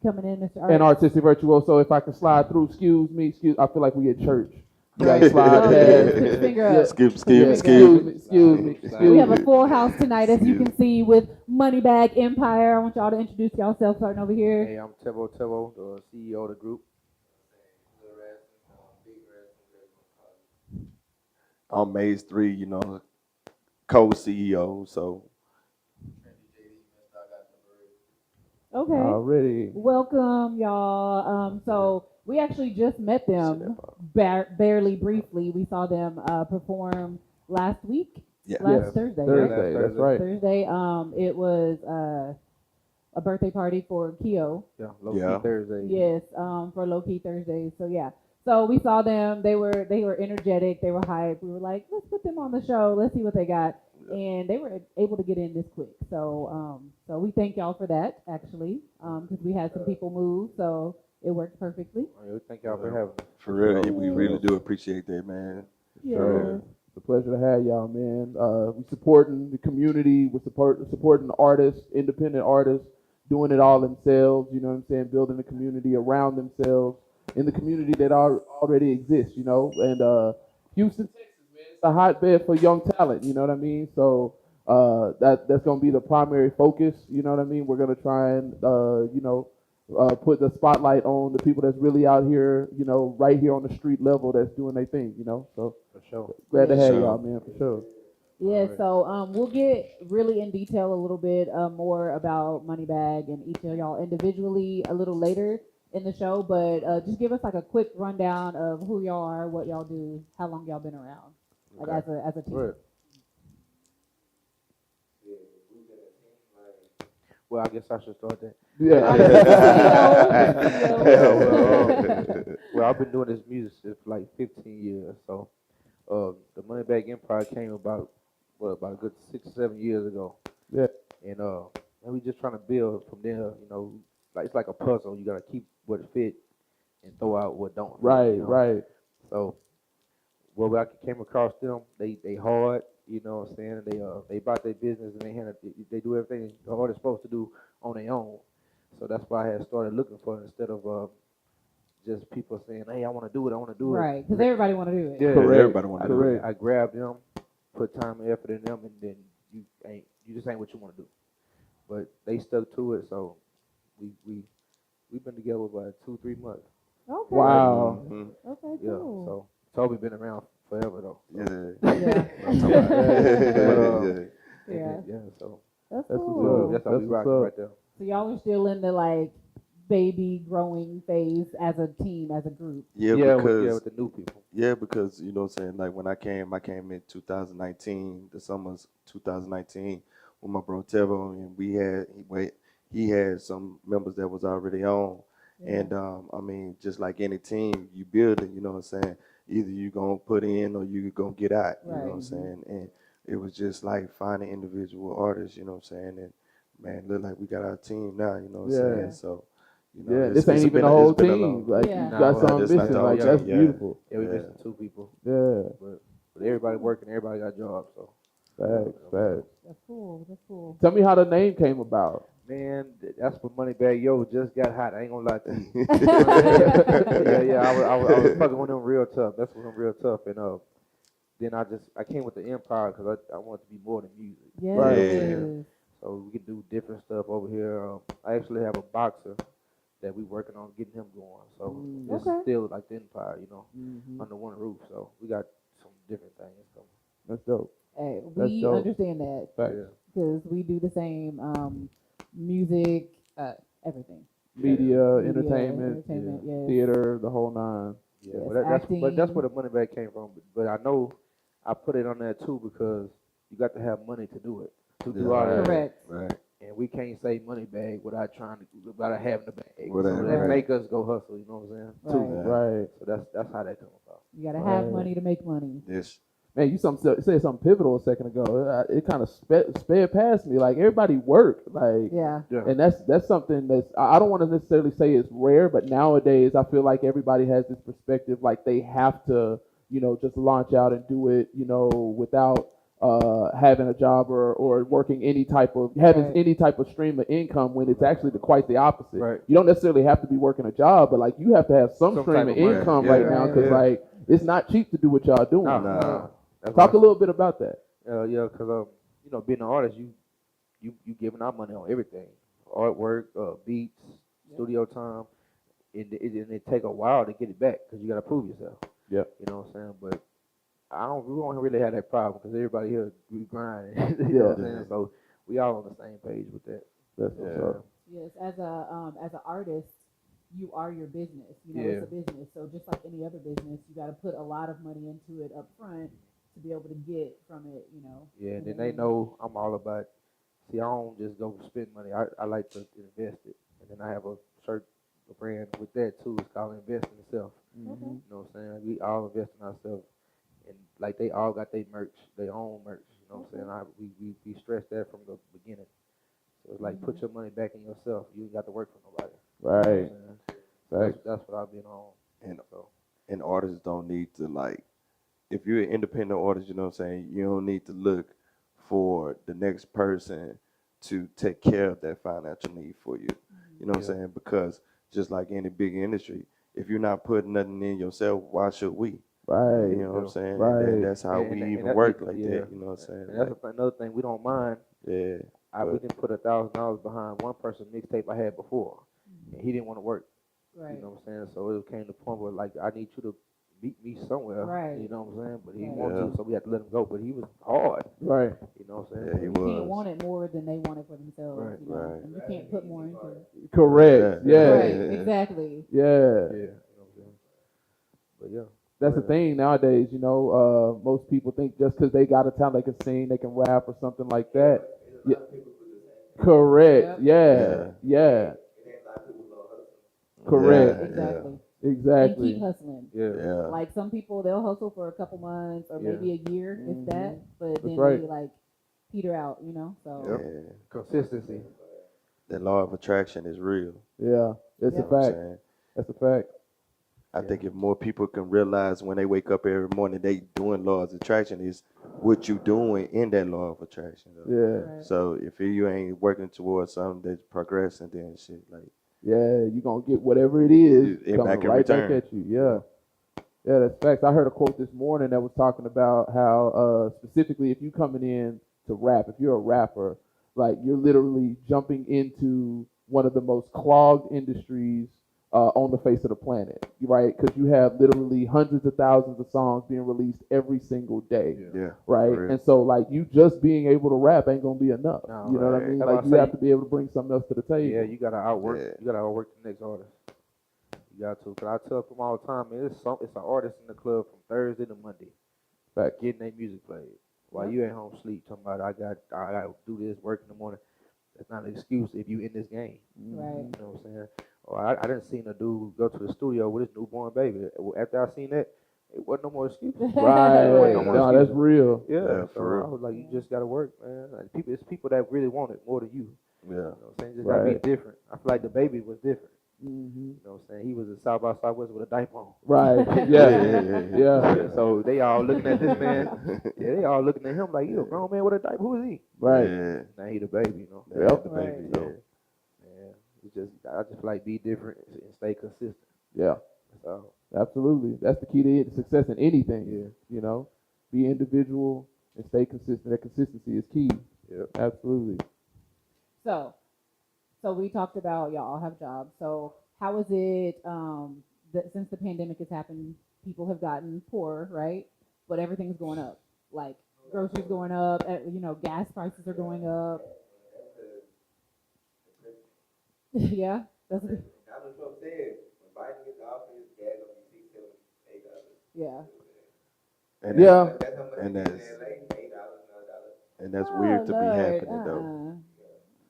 coming in, Mr. And Art. ArtisticVirtuoso, if I can slide through, excuse me, I feel like we at church. You Right. gotta slide Oh, past. put your finger Yeah. up. Excuse Excuse me. We have a full house tonight, as you can see, with Moneybagg Empire. I want y'all to introduce yourselves starting over here. Hey, I'm Tebo, the CEO of the group. I'm Maze 3, you know, co-CEO, so. Okay. Already. Welcome, y'all. So we actually just met them barely briefly. We saw them perform last week. Yeah. Last Thursday. Thursday, Right? that's right. Thursday. It was a birthday party for Keo. Yeah, low-key Thursday. Yes, for Low Key Thursdays. So yeah. So we saw them. They were energetic. They were hyped. We were like, let's put them on the show. Let's see what they got. And they were able to get in this quick. So so we thank y'all for that, actually, because we had some people move. So it worked perfectly. We thank y'all for having us. For real, we really do appreciate that, man. Yeah. It's a pleasure to have y'all, man. We supporting the community. We're supporting the artists, independent artists, doing it all themselves. You know what I'm saying? Building a community around themselves in the community that already exists. You know, and Houston, Texas, man, it's a hotbed for young talent. You know what I mean? So that's gonna be the primary focus. You know what I mean? We're gonna try and put the spotlight on the people that's really out here, you know, right here on the street level that's doing their thing, you know. So For sure. glad to have Sure. y'all, man, for sure. Yeah, Alright. so we'll get really in detail a little bit more about Moneybagg and each of y'all individually a little later in the show, but just give us like a quick rundown of who y'all are, what y'all do, how long y'all been around, like as a team. Right. Well, I guess I should start that. Yeah. Well, I've been doing this music for like 15 years. So the Moneybagg Empire came about a good 6 or 7 years ago. Yeah. And we just trying to build from there. You know, like it's like a puzzle. You gotta keep what fit and throw out what don't fit. Right, you know? right. So, well, I came across them. They hard, you know what I'm saying? They about their business and they do everything the artist's supposed to do on their own. So that's why I had started looking for it instead of just people saying, "Hey, I want to do it. I want to do it." Right, because everybody want to do it. Yeah, Correct. Everybody want to do it. Correct. I grabbed them, put time and effort in them, and then you just ain't what you want to do. But they stuck to it, so we've been together about 2-3 months. Okay. Wow. Mhm. Okay, Yeah, cool. so Toby been around forever though. Yeah. Yeah. Yeah, so That's That's cool. what's that's how we That's rocking what's right there. So y'all are still in the like baby growing phase as a team, as a group. Yeah, with the new people. because you know what I'm saying, like when I came in 2019, the summer's 2019 with my bro Tevo, and he had some members that was already on. Yeah. And I mean, just like any team, you build it, you know what I'm saying? Either you gonna put in or you gonna get out, you know what I'm saying? And it was just like finding individual artists, you know what I'm saying? And man, look like we got our team now, you know what I'm saying? So, you know, Yeah, this ain't even the whole team. Like Yeah. you got something that's not missing. the Like whole that's team, yeah. beautiful. Yeah, we Yeah. missing 2 people. Yeah. But everybody working, everybody got jobs, so Facts. That's cool. That's cool. Tell me how the name came about. man, that's what Moneybagg Yo just got hot. I ain't gonna lie to you. I was fucking with them real tough. That's with them real tough. And then I came with the Empire because I wanted to be more than music. Yes. Right. So we can do different stuff over here. I actually have a boxer that we working on getting him going. So it's Okay. still like the Empire, you know, Mm-hmm. under one roof. So we got some different things coming. That's dope. Hey, That's we dope. understand that Facts. Yeah. because we do the same music, everything. Media, entertainment, yes. theater, the whole nine. Yeah, Yes, but that's acting. where the Moneybagg came from. But I know I put it on there too because you got to have money to do it. To do all that. Correct. Right. And we can't say Moneybagg without without having the bag. Without- so that right. make us go hustle, you know what I'm saying? Right. Too. Right. So that's how that comes about. You gotta have Right. money to make money. Yes. Man, you said something pivotal a second ago. It kind of sped past me. Like everybody work. Like Yeah. Yeah. And that's something that's I don't want to necessarily say it's rare, but nowadays I feel like everybody has this perspective like they have to, you know, just launch out and do it, you know, without having a job or working any type of having Right. any type of stream of income when it's actually quite the opposite. Right. You don't necessarily have to be working a job, but like you have to have some Some stream type of of money. income Yeah. right now because Yeah. like it's not cheap to do what y'all doing. Nah. That's Talk a why- little bit about that. Yeah, because you know, being an artist, you giving out money on everything, artwork, beats, studio time, and it take a while to get it back because you got to prove yourself. Yeah. You know what I'm saying? But we don't really have that problem because everybody here we grinding. You know Yeah. what I'm saying? So we all on the same page with that. That's what's Yeah. up. Yes, as an artist, you are your business. You know, Yeah. it's a business. So just like any other business, you got to put a lot of money into it up front to be able to get from it. You know. Yeah, and then Mhm. they know I'm all about. See, I don't just go spend money. I like to invest it, and then I have a shirt, a brand with that too. It's called Invest in Itself. Okay. You know what I'm saying? We all invest in ourselves, and like they all got their merch, their own merch. You know what I'm saying? We stress that from the beginning. So it's like put your money back in yourself. You ain't got to work for nobody. Right. You know what I'm saying? Right. That's what I've been on. And So and artists don't need to like, if you're an independent artist, you know what I'm saying, you don't need to look for the next person to take care of that financial need for you. You know what I'm saying? Because just like any big industry, if you're not putting nothing in yourself, why should we? Right. You know what I'm saying? Right. And that's how And- we and even that- work like yeah. that. You know what I'm saying? and that's another thing we don't mind. Yeah. We can put $1,000 behind one person's mixtape I had before, and he didn't want to work. Right. You know what I'm saying? So it came to the point where like I need you to meet me somewhere. Right. You know what I'm saying? But he Right. wanted Yeah. to, so we had to let him go. But he was hard. Right. You know what I'm saying? Yeah, he You was. can't want it more than they want it for themselves. Right, You know? right. And you can't put more into it. Correct. Yeah. Yeah. Right. Yeah. Exactly. Yeah. Yeah. You know what I'm saying? But yeah. That's the thing nowadays, you know, most people think just because they got a talent, they can sing, they can rap or something like that. Yeah. Correct. Yep. Yeah. Yeah. Correct. Yeah. Exactly. And Exactly. keep hustling. Yeah. Yeah. Like some people, they'll hustle for a couple months or Yeah. maybe a year, if that. But then right. they like peter out. You know. So. Yeah. Consistency. The law of attraction is real. Yeah. It's Yep. a You know what I'm fact. saying? That's a fact. I think if more people can realize when they wake up every morning, they doing law of attraction is what you doing in that law of attraction. Though. Yeah. Right. So if you ain't working towards something that's progressing, then shit like Yeah. You're going to get whatever it is It coming back in right back return. at you. Yeah. Yeah, that's facts. I heard a quote this morning that was talking about how specifically if you coming in to rap, if you're a rapper, like you're literally jumping into one of the most clogged industries on the face of the planet, right? Because you have literally hundreds of thousands of songs being released every single day, yeah, right? for real. And so like you just being able to rap ain't gonna be enough. No, You know what I right. mean? That's Like why I you say have to be able to bring something else to the table. Yeah, you gotta outwork. Yeah. You gotta outwork the next artist. You got to. Cause I tell them all the time, man, it's an artist in the club from Thursday to Monday, Fact. getting their music played. While you at home sleep, talking about I got to do this, work in the morning. That's not an excuse if you in this game. Right. You know what I'm saying? Or I didn't see a dude go to the studio with his newborn baby. After I seen that, it wasn't no more excuse. Right. No more No, that's excuses. real. Yeah, Yeah, so for real. I was like, you just gotta work, man. Like, it's people that really want it more than you. Yeah. You know what I'm saying? Just gotta Right. be different. I feel like the baby was different. Mm-hmm. You know what I'm saying? He was a South by Southwest with a diaper on. Right. Yeah. Yeah. So they all looking at this man. Yeah, they all looking at him like, you a grown man with a diaper. Who is he? Right. Yeah. Now he the baby, you know. Yep. The Right. baby, So, yeah. I just like be different and stay consistent. Yeah. That's all. Absolutely. That's the key to success in anything. Yeah. You know, be individual and stay consistent. That consistency is key. Yeah. Absolutely. So we talked about y'all all have jobs. So how is it that since the pandemic has happened, people have gotten poorer, right? But everything's going up. Like groceries going up, you know, gas prices are going up. Yeah, that's what, Donald Trump said when Biden gets to office, gas gonna be $6, $7, $8. yeah. And Yeah. That's how much And it is that's- in LA, $8, $9. and that's weird to be Lord, happening though. I'm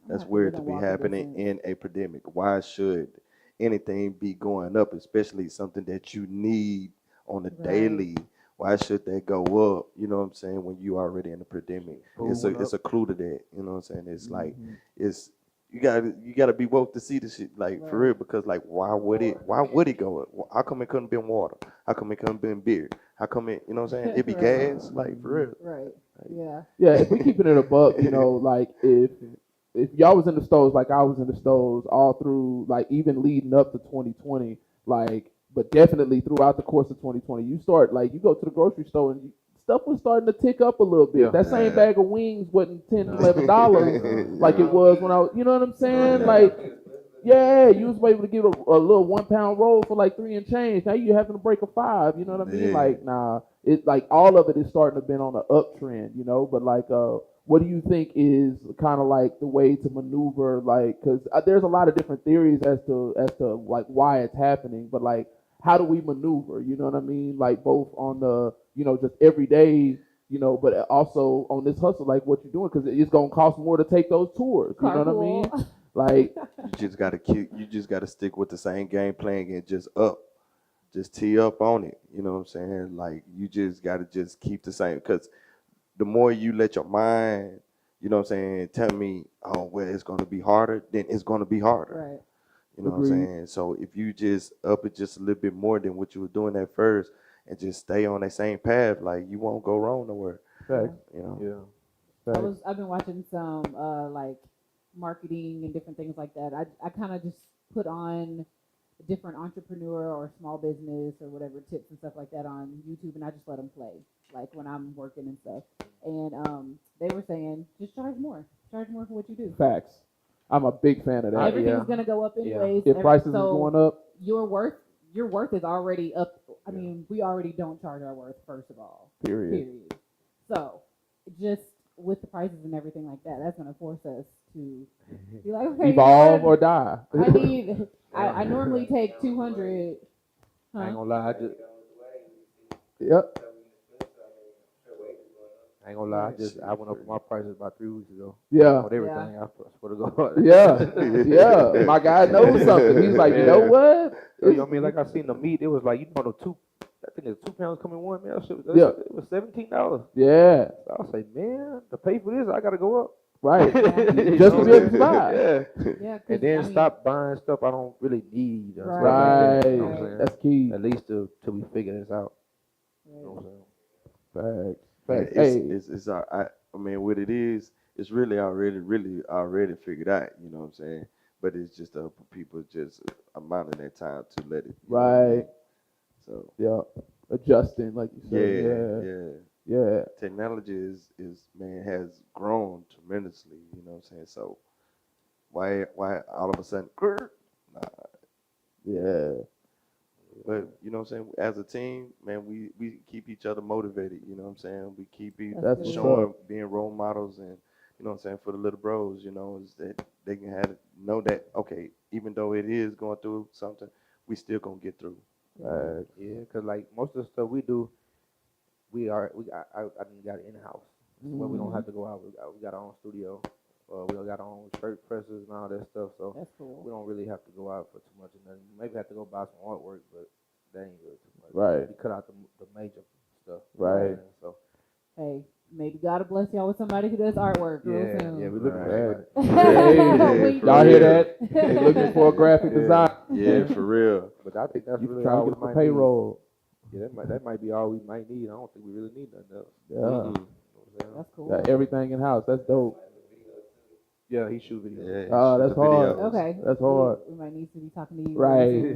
That's not weird to gonna be walk the happening distance. in a pandemic. Why should anything be going up, especially something that you need on a Right. daily? Why should that go up? You know what I'm saying? When you already in a pandemic, it's a clue to that. You know what I'm saying? It's like it's you gotta be woke to see the shit, like for real, because like why would it go? How come it couldn't been water? How come it couldn't been beer? How come it, you know what I'm saying? It be gas, like for real. Right. Yeah. Yeah, if we keeping it a buck, you know, like if y'all was in the stores like I was in the stores all through, like even leading up to 2020, like, but definitely throughout the course of 2020, you go to the grocery store and stuff was starting to tick up a little bit. Yeah. That same bag of wings wasn't $10, $11 like it was when I was, you know what I'm saying? Like, yeah, you was able to get a little 1 pound roll for like 3 and change. Now you having to break a 5. You know what I mean? Yeah. Like, nah, it like all of it is starting to been on an uptrend. You know, but like, what do you think is kind of like the way to maneuver? Like, because there's a lot of different theories as to like why it's happening, but like, how do we maneuver? You know what I mean? Like both on the, you know, just everyday, you know, but also on this hustle, like what you're doing, because it's gonna cost more to take those tours. You know what I mean? Like, You just gotta stick with the same game plan and just tee up on it. You know what I'm saying? Like you just gotta just keep the same, because the more you let your mind, you know what I'm saying, tell me, oh well, it's gonna be harder, then it's gonna be harder. Right. You know what I'm saying? So if you just up it just a little bit more than what you were doing at first, and just stay on that same path, like you won't go wrong nowhere. facts. You know? Yeah. Facts. I've been watching some like marketing and different things like that. I kind of just put on different entrepreneur or small business or whatever tips and stuff like that on YouTube, and I just let them play like when I'm working and stuff. And they were saying just charge more for what you do. Facts. I'm a big fan of that. Everything's gonna go up anyways. If prices is going up, your worth is already up. I mean, we already don't charge our worth, first of all. period. So just with the prices and everything like that, that's gonna force us to be like, okay, Evolve or die. I normally take 200. I ain't gonna lie, Yep. I ain't gonna lie, I went up my prices about 3 weeks ago. Yeah. With everything, I swear to God. Yeah. My guy knows something. He's like, you know what? You know what I mean? Like I seen the meat, it was like, you know, I think it's 2 pounds coming one, man. It was $17. Yeah. So I was like, man, to pay for this, I gotta go up. Right. Yeah. Just to be able to survive. Yeah. And then stop buying stuff I don't really need. Or stuff Right. like that, you know what I'm saying? That's key. At least till we figure this out. You know what I'm saying? Facts. I mean, what it is, it's really already figured out. You know what I'm saying? But it's just people just amount of their time to let it. You know what I mean? Right. So Yeah. Adjusting, like you said. Yeah. Technology is has grown tremendously. You know what I'm saying? So why all of a sudden? Nah. Yeah. But you know what I'm saying? As a team, man, we keep each other motivated. You know what I'm saying? We keep That's what's showing, up. being role models, and you know what I'm saying, for the little bros. You know, is that they can know that, okay, even though it is going through something, we still gonna get through. Yeah, cause like most of the stuff we do, I done got it in house. Where we don't have to go out. We got our own studio. We got our own shirt presses and all that stuff. So that's cool. we don't really have to go out for too much. And then maybe have to go buy some artwork, but that ain't really too much. Right. We cut out the major stuff. Right. So Hey, maybe God will bless y'all with somebody who does artwork real soon. yeah, we looking for Right. Hey, Y'all hear that? They looking for a graphic design. Yeah, for real. But I think that's You really trying all to we get the might payroll. need. Yeah, that might be all we might need. I don't think we really need nothing else. Yeah. Mm-mm. You know what I'm saying? that's cool. Got everything in house. That's dope. Yeah, he shoot videos. Yeah, Oh, shoot that's the hard. videos. Okay. That's hard. We might need to be talking to you. Right.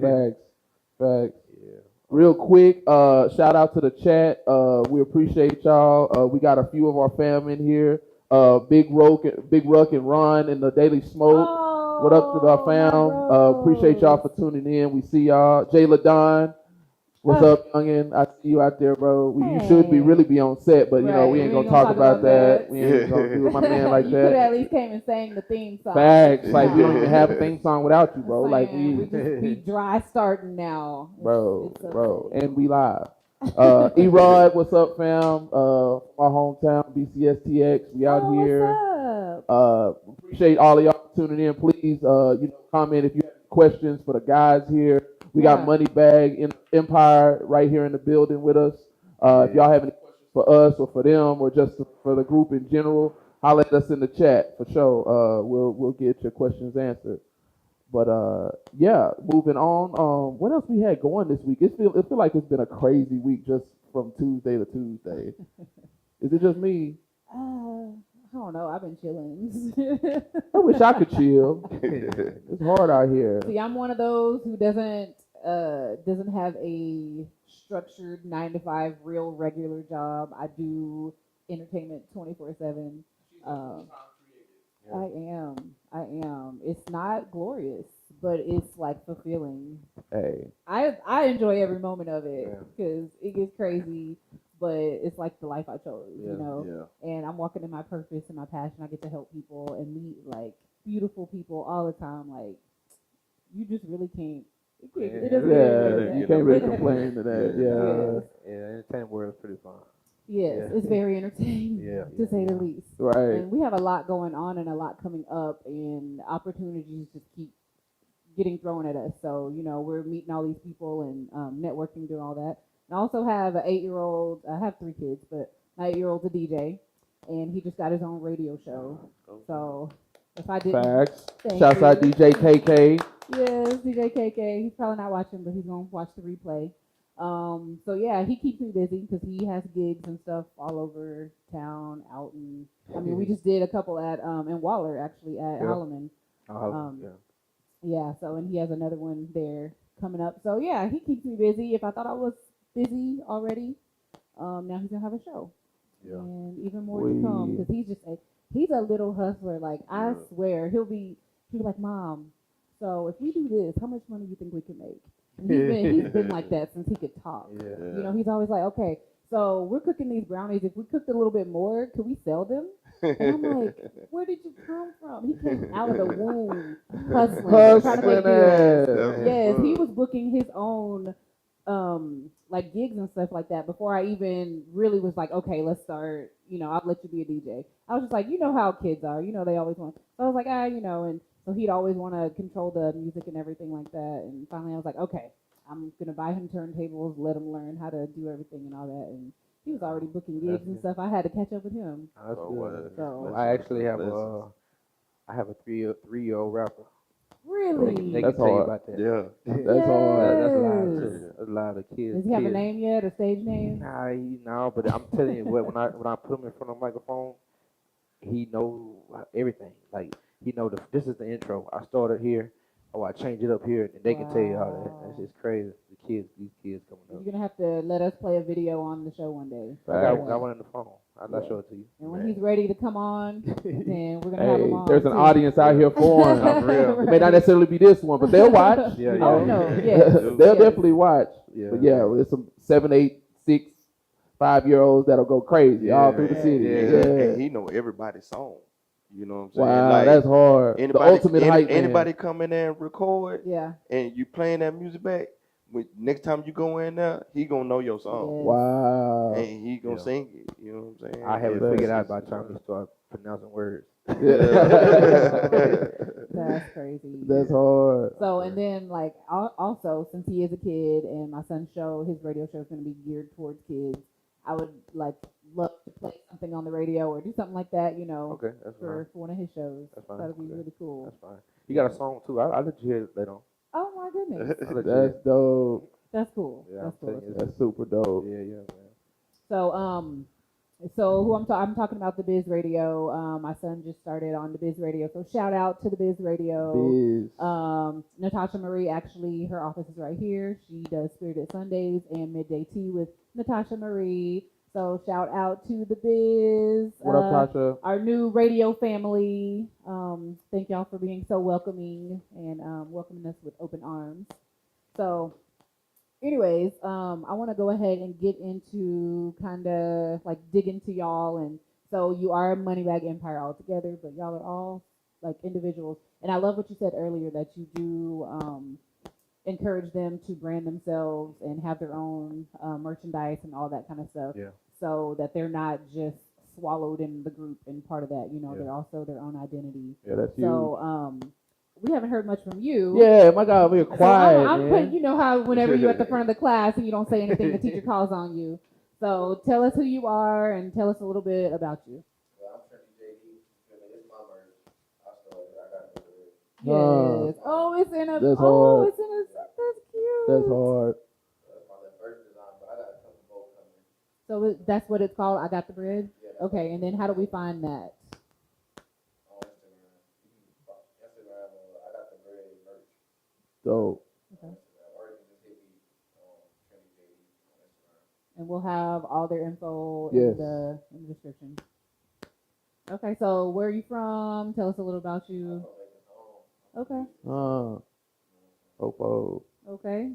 Facts. Yeah. Real quick, shout out to the chat. We appreciate y'all. We got a few of our fam in here. Big Ruck and Ron and the Daily Smoke. Oh, What up to our fam? Appreciate y'all for tuning in. We see y'all. Jay LaDon. What's up, youngin? I see you out there, bro. You should really be on set, but you know we ain't gonna talk about that. We ain't gonna do with my man like You could have that. at least came and sang the theme song. Facts. Like we don't even have a theme song without you, bro. Like we just be dry starting now. bro, It's bro, and we live. E-Rod, what's up, fam? My hometown, BCSTX, we out here. What's up? Appreciate all of y'all tuning in. Please, comment if you have questions for the guys here. We got Moneybagg Empire right here in the building with us. If y'all have any questions for us or for them or just for the group in general, holler at us in the chat for sure. We'll get your questions answered. But yeah, moving on. What else we had going this week? It feel like it's been a crazy week just from Tuesday to Tuesday. Is it just me? I don't know. I've been chilling. I wish I could chill. It's hard out here. See, I'm one of those who doesn't have a structured 9 to 5 real regular job. I do entertainment 24/7. I am. It's not glorious, but it's like fulfilling. Hey, I enjoy every moment of it because it gets crazy, but it's like the life I chose, you know. Yeah. And I'm walking in my purpose and my passion. I get to help people and meet like beautiful people all the time. Like you just really can't. It doesn't get better than you that. can't really complain to that. Yes. Yeah, entertainment world is pretty fun. Yes, Yeah. it's very entertaining, Yeah, to say the least. Right. And we have a lot going on and a lot coming up, and opportunities just keep getting thrown at us. So, you know, we're meeting all these people and networking, doing all that. And I also have an 8-year-old, I have 3 kids, but my 8-year-old's a DJ, and he just got his own radio show. So, if I didn't... Facts. Thank Shouts you. out DJ KK. Yes, DJ KK. He's probably not watching, but he's going to watch the replay. So yeah, he keeps me busy because he has gigs and stuff all over town, out in, I mean, we just did a couple at, in Waller, actually, at Holloman. Yeah, so, and he has another one there coming up. So yeah, he keeps me busy. If I thought I was busy already, now he's gonna have a show. Yeah. And even more to come, because he's a little hustler. Like, I swear, he'll be like, Mom, so if we do this, how much money do you think we can make? And he's been like that since he could talk. Yeah. You know, he's always like, okay, so we're cooking these brownies. If we cooked a little bit more, could we sell them? And I'm like, where did you come from? He came out of the womb hustling, trying to make deals. Yes, he was booking his own like gigs and stuff like that before I even really was like, okay, let's start, you know, I'll let you be a DJ. I was just like, you know how kids are, you know, they always want, so I was like, you know, and so he'd always want to control the music and everything like that. And finally I was like, okay, I'm going to buy him turntables, let him learn how to do everything and all that. And he was already booking gigs and stuff. I had to catch up with him. That's good. So I actually have I have a 3-year-old rapper. really? They That's can tell you hard. about that. Yeah. That's hard. That's a lot. Yes. That's a lot of kids. Does he have a kids. name yet, a stage name? Nah, but I'm telling you what, when I put him in front of the microphone, he knows everything. Like, he know this is the intro. I started here. Oh, I changed it up here, and they can tell you all that. That's just crazy. These kids coming up. You're gonna have to let us play a video on the show one day. I got one on the phone. I'll show it to you. And when he's ready to come on, then we're gonna have Hey, him on. there's an too. audience out here for him. It may not necessarily be this one, but they'll watch. Yeah, you yeah. know. Oh no, yes. They'll yes. definitely watch. Yeah. But yeah, there's some 7, 8, 6, 5-year-olds that'll go crazy all through the city. And he know everybody's song. You know what I'm saying? Wow, Like, that's hard. The ultimate hype man. Anybody come in there and record, Yeah. and you playing that music back, next time you go in there, he gonna know your song. Yes. Wow. And he gonna sing it. You know what I'm saying? I haven't Yeah, figured out by the time he start pronouncing words. That's crazy. That's hard. So, and then like also, since he is a kid and my son's show, his radio show is going to be geared towards kids, I would like love to play something on the radio or do something like that, you know, Okay, that's for fine. one of his shows. That's fine. That'd be Okay. really cool. That's fine. You got a song too. I'll let you hear it later on. Oh my goodness. I'll let you hear That's it. dope. That's cool. Yeah, That's I'm cool. telling you, That's super dope. Yeah, man. So who I'm talking about the Biz Radio. My son just started on the Biz Radio, so shout out to the Biz Radio. Biz. Natasha Marie, actually, her office is right here. She does Spirited Sundays and Midday Tea with Natasha Marie. So shout out to the Biz. What up, Tasha? Our new radio family. Thank y'all for being so welcoming and welcoming us with open arms. So anyways, I want to go ahead and get into kind of like dig into y'all. And so you are a Moneybagg Empire all together, but y'all are all like individuals. And I love what you said earlier that you do encourage them to brand themselves and have their own merchandise and all that kind of stuff. Yeah. So that they're not just swallowed in the group and part of that. You know, Yeah. they're also their own identity. Yeah, that's you. So we haven't heard much from you. Yeah, my God, we're quiet, So I'm man. putting, you know how whenever you're at the front of the class and you don't say anything, the teacher calls on you. So tell us who you are and tell us a little bit about you. Well, I'm Trinity JD. Yes. Oh, it's in a. That's oh, hard. it's in a. That's cute. That's hard. That's my first design, but I got a couple both coming. So that's what it's called. I got the bread. Okay, and then how do we find that? On Instagram. Instagram, I got the bread merch So Okay. on Instagram. Or you can just hit me Trendy JD on Instagram. And we'll have all their info Yes. in the description. Okay, so where are you from? Tell us a little about you. Okay. Popo. Okay.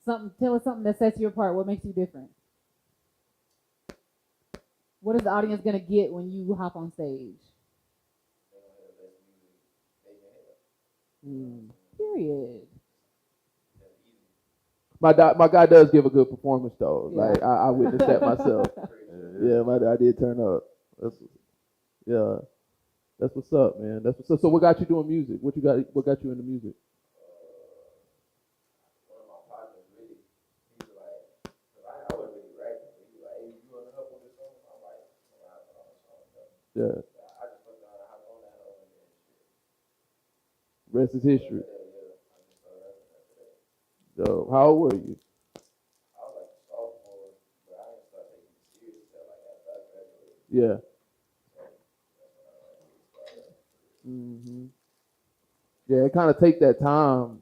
Tell us something that sets you apart. What makes you different? What is the audience gonna get when you hop on stage? Period. My guy does give a good performance though. Yeah. Like I witnessed that myself. Yeah, I did turn up. That's what's up, man. That's what's up. So what got you doing music? What got you into music? One of my partners really, he was like, cause I wasn't really rapping, but he was like, hey, you wanna help on this song? I'm like, I'm rapping on this song. So Yeah. I just went down and hopped on that hoe and then shit. Rest is history. Yeah, I just started rapping after that. So how old were you? I was like a sophomore, but I didn't start taking it serious until like after I graduated. Yeah. So that's when I like really started. Yeah, it kind of take that time.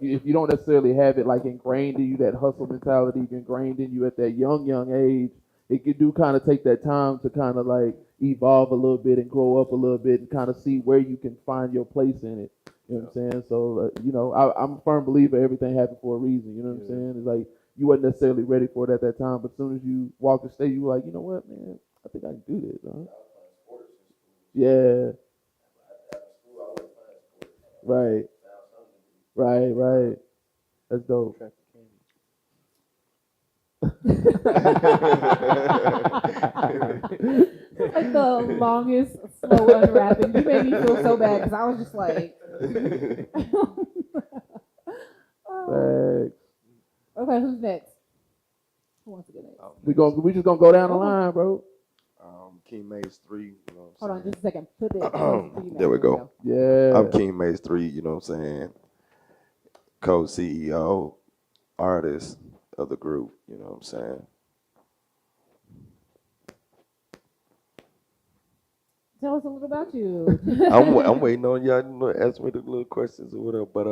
If you don't necessarily have it like ingrained in you, that hustle mentality ingrained in you at that young age, it could do kind of take that time to kind of like evolve a little bit and grow up a little bit and kind of see where you can find your place in it. You know what I'm saying? So, I'm a firm believer everything happened for a reason. You know what I'm saying? It's like you wasn't necessarily ready for it at that time, but as soon as you walk the stage, you were like, you know what, man, I think I can do this. Huh? I was playing sports in school. Yeah. After school, I wasn't playing sports. Right. Found something to do. Right. That's dope. It's like the longest slow unwrapping. You made me feel so bad because I was just like. Facts. Okay, who's next? Who wants to get next? We just gonna go down the line, bro. King Maze 3, you know what Hold I'm on, saying? just a second. Put it close to you, There we man. go. Yeah. I'm King Maze 3, you know what I'm saying? Co-CEO, artist of the group, you know what I'm saying? Tell us a little about you. I'm waiting on y'all to ask me the little questions or whatever, but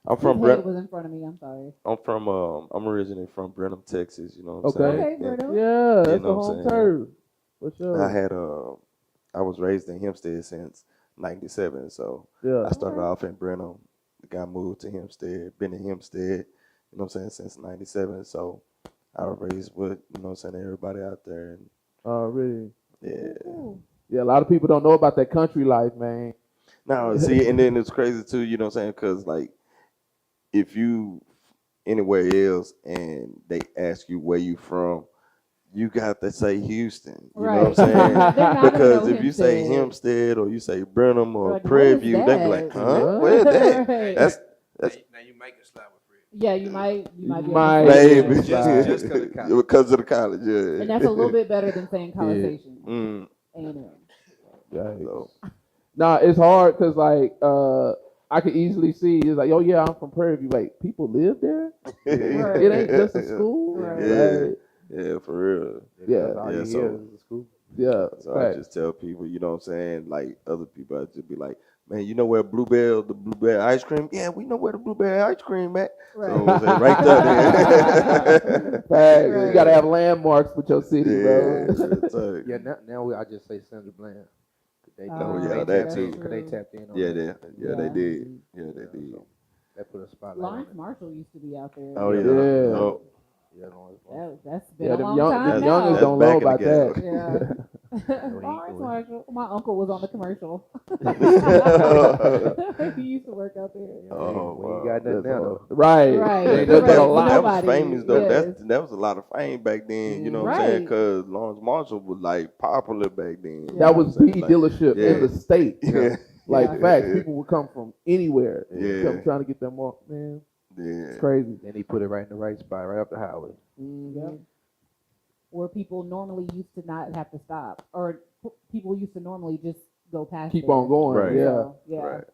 I'm from His head Brenham. was in front of me. I'm sorry. I'm originally from Brenham, Texas, you know what I'm Okay. saying? Okay, And Bruno. Yeah, that's the know what I'm home saying? turf. For sure. I was raised in Hempstead since '97, so Yeah. I started Okay. off in Brenham, got moved to Hempstead, been in Hempstead, you know what I'm saying, since '97. So I was raised with, you know what I'm saying, everybody out there, and Really. yeah. Cool. Yeah, a lot of people don't know about that country life, man. Now see, and then it's crazy too, you know what I'm saying, because like if you anywhere else and they ask you where you from, you got to say Houston. You know what I'm Right. saying? They're not gonna Because know if you say Hempstead. Hempstead or you say Brenham or Like, what is Prairie, they be like, that? huh? Where is that? Right. That's Now you make a slap with Fred. Yeah, you might be able to Might. say maybe that. Just 'cause of college. because of the college, yeah. And that's a little bit better than saying College Yeah. Station. Mm, A&M. Yikes. so, Nah, it's hard because like I could easily see it's like, oh yeah, I'm from Prairie View. Like people live there. Right. It ain't just a school. Right. Right. yeah, for real. Yeah. All Yeah, you so- hear is the school. Yeah. So I just tell people, you know what I'm saying, like other people, I just be like, man, you know where the Bluebell ice cream? Yeah, we know where the Bluebell ice cream at. Right. So it's like right there. Facts. Right. You gotta have landmarks with your city, bro. Yeah, now I just say Sandra Bland. They, Oh, yeah, they that tapped too. in, 'cause they tapped in on Yeah, that. they did. Yeah, they did. So that put a spotlight Lawrence on it. Marshall used to be out there. Oh yeah. Yeah. Oh, Yeah, Lawrence Marshall. That's been Yeah, a them long young, time them now. youngins That's don't back know in the about that. Yeah. he- Lawrence Marshall. My uncle was on the commercial. He used to work out there. Oh, we ain't wow. got nothing That's now all. though. Right. Right. Ain't that, nothing but a Right. lot. that was Nobody. famous though. Yes. That was a lot of fame back then. You know what I'm Right. saying? Because Lawrence Marshall was like popular back then. Yeah. That was You know the what I'm saying? dealership Yeah. in the state. Yeah. Like Yeah. facts, people would come from anywhere. Yeah. Come trying to get them off, man. Yeah. It's crazy. Then he put it right in the right spot, right up the highway. Yep. Where people normally used to not have to stop, or people used to normally just go past. Keep there. on going. Right. Yeah. So, yeah. Right.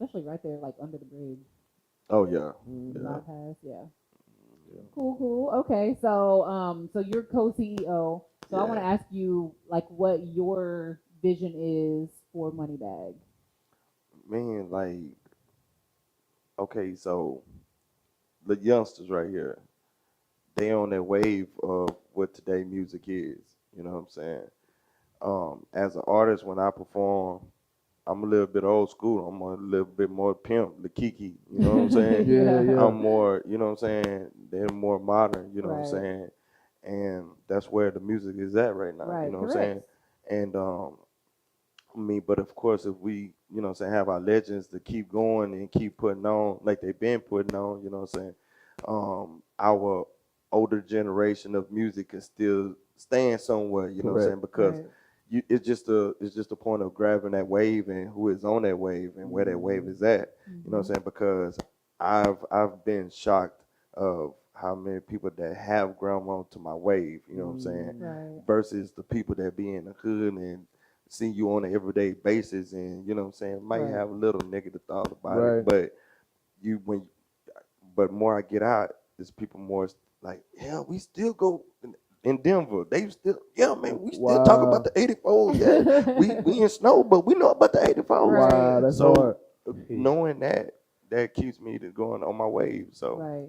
especially right there, like under the bridge. Oh yeah. Mhm. Yeah. Bypass, yeah. Cool. Okay, so you're co-CEO. So I want to Yeah. ask you, like, what your vision is for Moneybagg. Man, like, okay, so the youngsters right here, they on that wave of what today music is. You know what I'm saying? As an artist, when I perform, I'm a little bit old school. I'm a little bit more pimp, the Kiki. You know what I'm saying? Yeah. I'm more, you know what I'm saying? They're more modern. You know what I'm Right. saying? And that's where the music is at right now. Right, You know what I'm correct. saying? And I mean, but of course, if we, you know what I'm saying, have our legends to keep going and keep putting on like they've been putting on, you know what I'm saying, our older generation of music can still stand somewhere, you know what I'm saying, because Right. it's just a point of grabbing that wave and who is on that wave and where that wave is at, you know what I'm saying, because I've been shocked of how many people that have grown on to my wave, you know what I'm saying, Right. versus the people that be in the hood and see you on an everyday basis, and you know what I'm saying, might Right. have a little negative thought about Right. it, but you when but more I get out, is people more like, yeah, we still go in Denver. They still, yeah, man, we still talk about the 84. Yeah, we in snow, but we know about the 84. Right. Wow, that's So hard. knowing that keeps me to going on my wave. So, Right.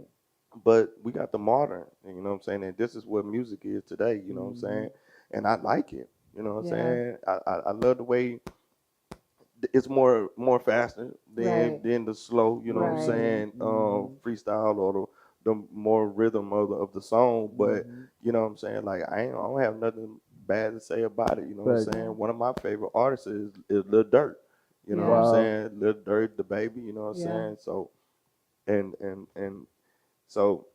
but we got the modern, you know what I'm saying, and this is what music is today. You know what I'm saying, and I like it. You know what I'm Yeah. saying. I love the way it's more faster Right. than the slow, you know what I'm Right. saying, freestyle or the more rhythm of the song. But you know what I'm saying, like I don't have nothing bad to say about it. You know what I'm Right. saying. One of my favorite artists is Lil Durk. You know Yeah. what I'm Wow. saying, Lil Durk, the baby. You know what I'm Yeah. saying. So and so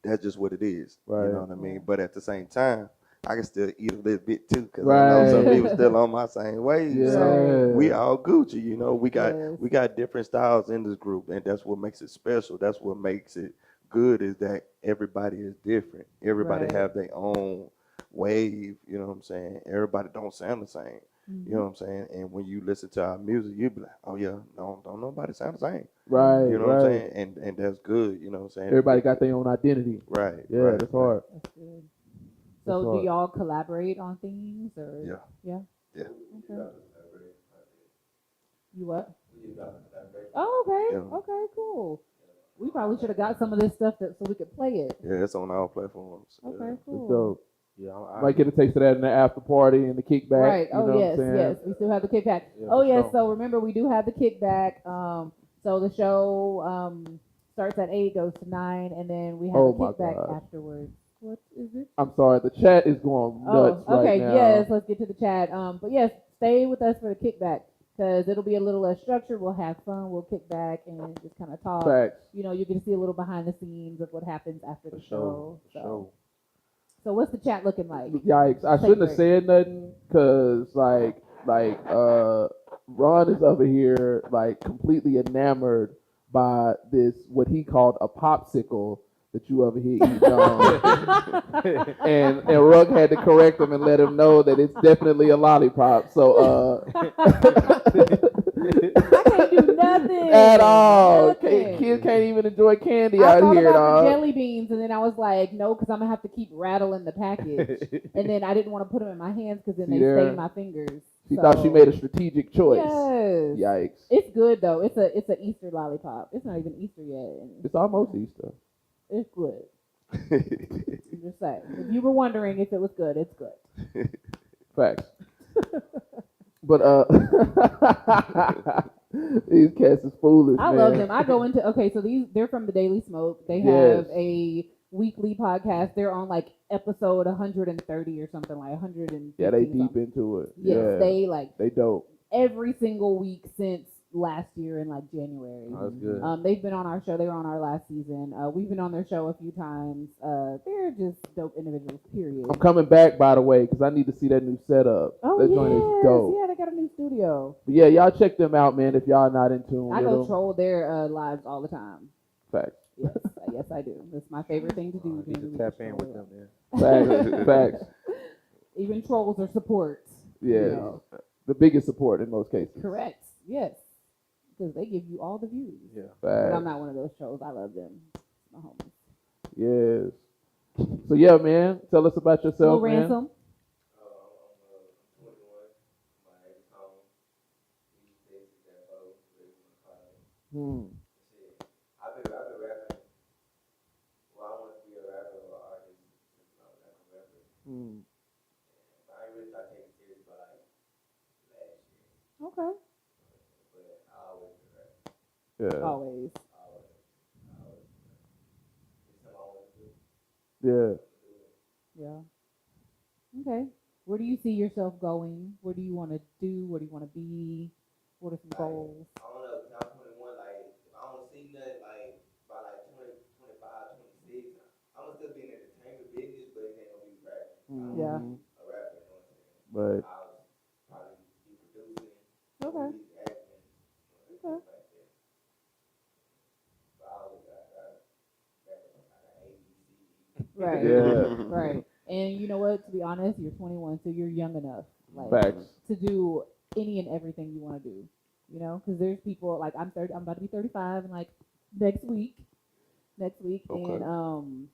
that's just what it is. Right. You know what I mean? Yeah. But at the same time, I can still eat a little bit too, because I know some Right. people still on my same wave. Yeah. So we all Gucci, you know. We got Yes. we got different styles in this group, and that's what makes it special. That's what makes it good, is that everybody is different. Everybody Right. have their own wave, you know what I'm saying? Everybody don't sound the same. You know what I'm saying? And when you listen to our music, you be like, oh yeah, don't nobody sound the same. Right. You know right. what I'm saying? And that's good, you know what I'm saying? Everybody got their own identity. Right. Yeah, right, that's right. hard. That's good. That's So do hard. y'all collaborate on things or? Yeah. Yeah. Yeah. Okay. You what? Oh, okay. Yeah. Okay, cool. We probably should have got some of this stuff so we could play it. Yeah, it's on all platforms. Okay, Yeah. That's cool. dope. Yeah, Might get a taste of that in the after party and the kickback. Right. You Oh, know yes, what I'm saying? yes. We still have the kickback. Yeah, Oh, for yes. sure. So remember, we do have the kickback. So the show starts at 8, goes to 9, and then we have Oh, a my kickback gosh. afterwards. What is it? I'm sorry, the chat is going nuts Oh, okay. right now. Yes. Let's get to the chat. But yes, stay with us for the kickback because it'll be a little less structured. We'll have fun. We'll kick back and just kind of talk. Facts. You know, you can see a little behind the scenes of what happens after the show. For sure. So what's the chat looking like? Yikes! I Take shouldn't have break. said nothing because Ron is over here like completely enamored by this what he called a popsicle that you over here eating on, and Rug had to correct him and let him know that it's definitely a lollipop. So I can't do nothing at all. Nothing. Kids can't even enjoy candy I out thought here, about the dog. jelly beans, and then I was like, no, because I'm gonna have to keep rattling the package, and then I didn't want to put them in my hands because then See they there? stain my fingers. She thought she made a strategic choice. Yes. Yikes! It's good though. It's a Easter lollipop. It's not even Easter yet. And It's almost Easter. it's good. I'm just saying. If you were wondering if it was good, it's good. Facts. But these cats is foolish, I man. love them. I go into so they're from the Daily Smoke. They have a weekly podcast. They're on like episode 130 or something, like 150. Yeah, they deep something. into it. Yes, yeah, they dope. every single week since last year in like January. Oh, that's good. They've been on our show. They were on our last season. We've been on their show a few times. They're just dope individuals, period. I'm coming back, by the way, because I need to see that new setup. Oh, that joint is dope. yeah, they got a new studio. But yeah, y'all check them out, man, if y'all not in tune I with go them. troll their lives all the time. Facts. Yes, yes, I do. That's my favorite thing to do. Need to tap in with them Facts. then. Facts. Even trolls are support. Yeah. You know. The biggest support in most cases. Correct. Yes. because they give you all the views. Yeah. But Facts. I'm not one of those shows. I love them. My homies. Yes. So yeah, man. Tell us about Lil yourself, man. Ransom. I'm 21. My age is home. These days is that low. Whatever you want to call it. Hmm. Shit. I've been rapping. Well, I want to be a rapper or artist since I was like a rapper. Hmm. But I ain't really started taking it serious by like last year. Okay. But I always been rapping. Yeah. Always. Always. Always. It's something I want to do. Yeah. Yeah. Okay. Where do you see yourself going? Where do you want to do? Where do you want to be? What are some goals? I don't know, 'cause I'm 21, like, if I don't see nothing, like, by like 20, 25, 26, I'm gonna still be in the entertainment business, but it ain't gonna be rapping. I don't Yeah. wanna be a rapper, you know what I'm saying? Right. I'll probably be producing, Okay. movies, acting, you know, Okay. things like that. But I always got rappers like A, B, C, D. Right. Yeah. Right. And you know what? To be honest, you're 21, so you're young enough, like, Facts. to do any and everything you want to do. You know, because there's people like I'm about to be 35, and like next week, Okay. and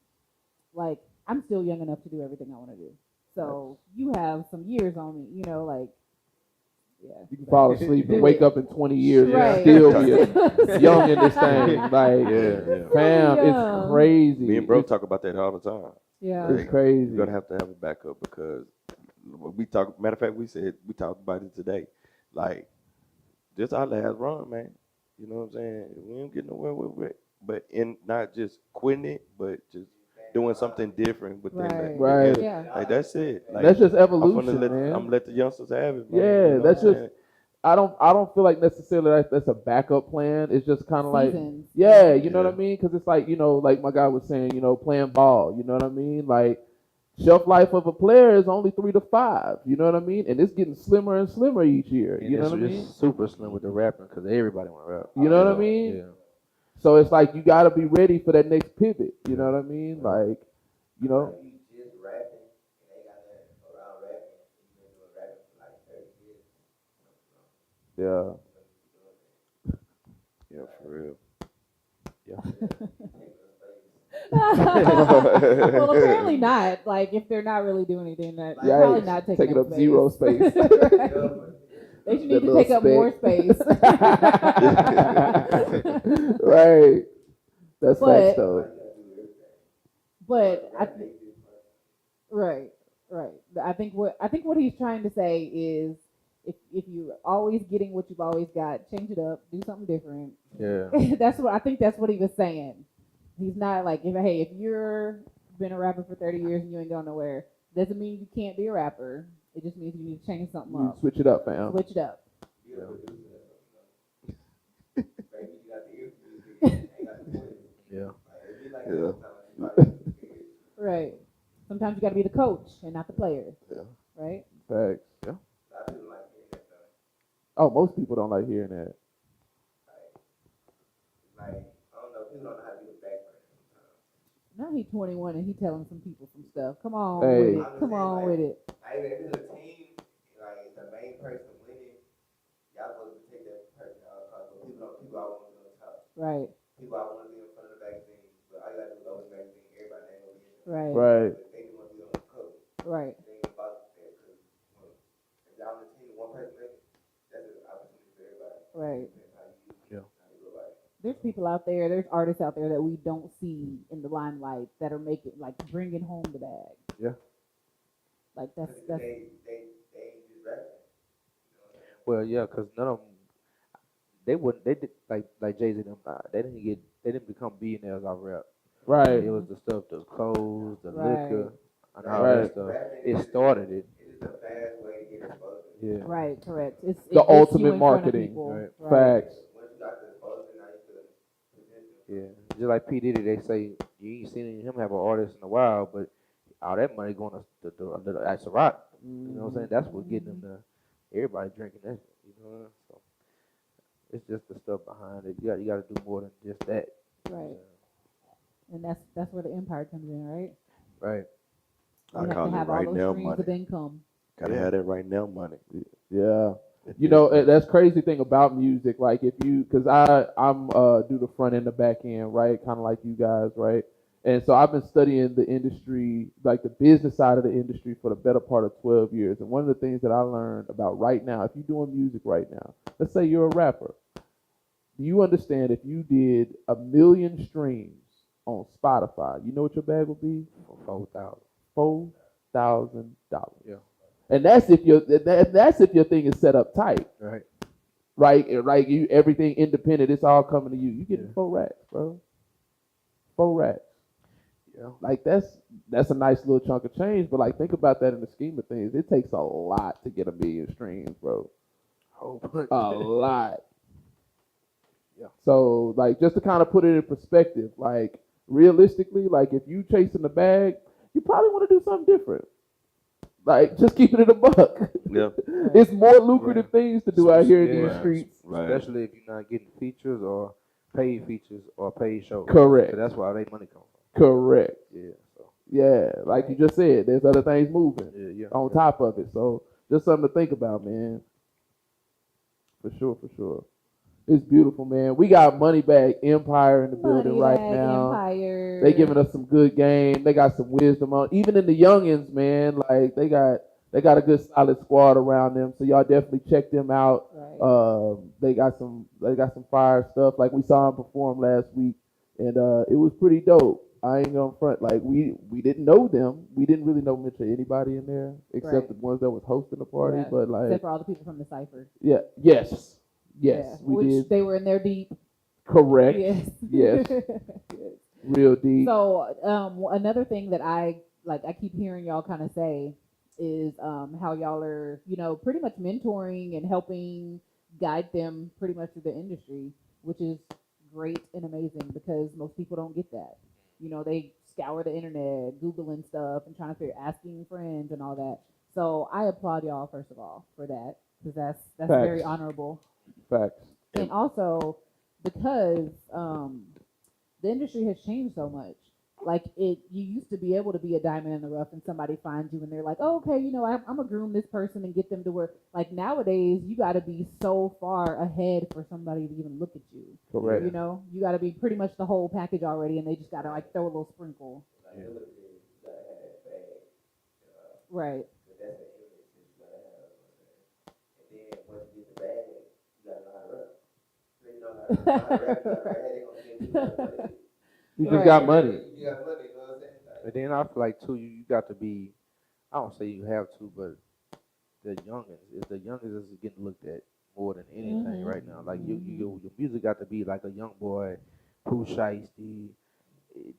like I'm still young enough to do everything I want to do. So you have some years on me. You know, like, yeah. You can fall asleep and Do wake it. up in 20 years Right. and still be young in this thing. Like, Yeah. fam, young. it's crazy. Me and bro talk about that all the time. Yeah. It's crazy. You're gonna have to have a backup because we talk. Matter of fact, we talked about it today. Like, this our last run, man. You know what I'm saying? We ain't getting nowhere with it. But in not just quitting it, but just doing something different within Right. Right. Yeah. Like that's it. Like, That's just I'm evolution, gonna man. let the youngsters have it, man. Yeah, You know that's what I'm just- saying? I don't feel like necessarily that's a backup plan. It's just kind of like, Seasons. yeah, you know Yeah. what I mean? Because it's like, you know, like my guy was saying, you know, playing ball. You know what I mean? Like, shelf life of a player is only 3 to 5. You know what I mean? And it's getting slimmer and slimmer each year. And You know it's, what I it's mean? super slim with the rapping because everybody want to rap. You know what I Yeah. mean? Yeah. So it's like you got to be ready for that next pivot. You know what I mean? Like, you know, If you just rapping, and they got that around rapping, and you've been doing rapping for like 30 years, yeah. Yeah, for real. Well, apparently not. Like, if they're not really doing anything, that they're Yeah, probably not taking up zero space. Right. They should need to take up more space. Right. That's But- facts though. But right. I think what he's trying to say is, if you're always getting what you've always got, change it up, do something different. Yeah. That's what he was saying. He's not like, if you're been a rapper for 30 years and you ain't going nowhere, doesn't mean you can't be a rapper. It just means you need to change something You up. switch it up, fam. Switch it up. Yeah. Yeah. Right. Sometimes you got to be the coach and not the player. Yeah. Right. Facts. Yeah. Oh, most people don't like hearing that. Now he's 21 and he telling some people some stuff. Come on Hey. with it. Come on with it. If it's a team, like the main person winning, y'all supposed to take that person out. Cause people I want to be on top. Right. People I want to be in front of the magazine. But all you gotta do is go in the magazine. Everybody ain't gonna be in there. Right. Right. But they just want to be on the cover. Right. They ain't about that. Cause if y'all on the team, one person make it, that's an opportunity for everybody. Right. Depends how you Yeah. how you go about it. There's people out there, there's artists out there that we don't see in the limelight that are making, like, bringing home the bag. Yeah. Like, that's They ain't just rapping. Well, yeah, because none of them, they wouldn't, they did, like Jay-Z them, they didn't become billionaires off rap. Right. It was the stuff, the clothes, the Right. liquor, and all Right. that stuff. It started it. It is the fast way to get exposure. Yeah. right, correct. It The gets you ultimate in front of marketing. people. Right. Facts. Once you got the exposure, now you feel position. Yeah. Just like P. Diddy, they say you ain't seen him have an artist in a while, but all that money going to the Ice Rock. You know what I'm saying? That's what getting them to everybody drinking that. You know, so it's just the stuff behind it. You got to do more than just that. Right. And that's where the empire comes in, right? Right. I You have call to it have right all those now streams money. of income. Gotta have that right now money. Yeah. You know, that's crazy thing about music. Like if you, cause I'm do the front end, the back end, right? Kind of like you guys, right? And so I've been studying the industry, like the business side of the industry for the better part of 12 years. And one of the things that I learned about right now, if you're doing music right now, let's say you're a rapper, do you understand if you did 1 million streams on Spotify, you know what your bag would be? For 4,000. $4,000. Yeah. And that's if your thing is set up tight. Right. Right, like you, everything independent, it's all coming to you. You getting Yeah. 4 racks, bro. 4 racks. Yeah. Like that's a nice little chunk of change, but like think about that in the scheme of things. It takes a lot to get 1 million streams, bro. Whole bunch. A lot. Yeah. So like just to kind of put it in perspective, like realistically, like if you chasing the bag, you probably want to do something different. Like just keeping it a buck. Yeah. It's more lucrative Right. things to do out here in Yeah. these streets. Right. Especially if you're not getting features or paid features or paid shows. Correct. So that's where all their money comes from. Correct. Yeah. So Yeah, like you just said, there's other things moving yeah. on top of it. So just something to think about, man. For sure, for sure. It's beautiful, man. We got Moneybagg Empire in the building right Moneybagg now. Empire. They giving us some good game. They got some wisdom on. Even in the youngins, man, like they got a good solid squad around them. So y'all definitely check them out. Right. They got some fire stuff. Like we saw them perform last week, and it was pretty dope. I ain't gonna front. Like we didn't know them. We didn't really know much of anybody in there except Right. the ones that was hosting the party. Yeah. But like, Except for all the people from the cipher. yeah, yes, Yeah. we Which did. they were in there deep. Correct. Yes. Yes. Yes. Real deep. So another thing that I keep hearing y'all kind of say is how y'all are, pretty much mentoring and helping guide them pretty much through the industry, which is great and amazing because most people don't get that. They scour the internet, Googling stuff and trying to asking friends and all that. So I applaud y'all first of all for that because that's Facts. very honorable. Facts. And also because the industry has changed so much. Like you used to be able to be a diamond in the rough and somebody finds you and they're like, oh, okay, I'm gonna groom this person and get them to work. Like nowadays, you got to be so far ahead for somebody to even look at you. Correct. You got to be pretty much the whole package already, and they just got to like throw a little sprinkle. Like, you gotta have that bag. Right. But that's the image that you gotta have. And then once you get the bag, you gotta know how to rap. You know how to rap, you gotta rap, they gonna get you gotta money. You just Right. got money. You got money, you know what I'm saying? Like, And then I feel like too, you got to be. I don't say you have to, but the youngins is getting looked at more than anything right now. Like your music got to be like a young boy, who's shiesty,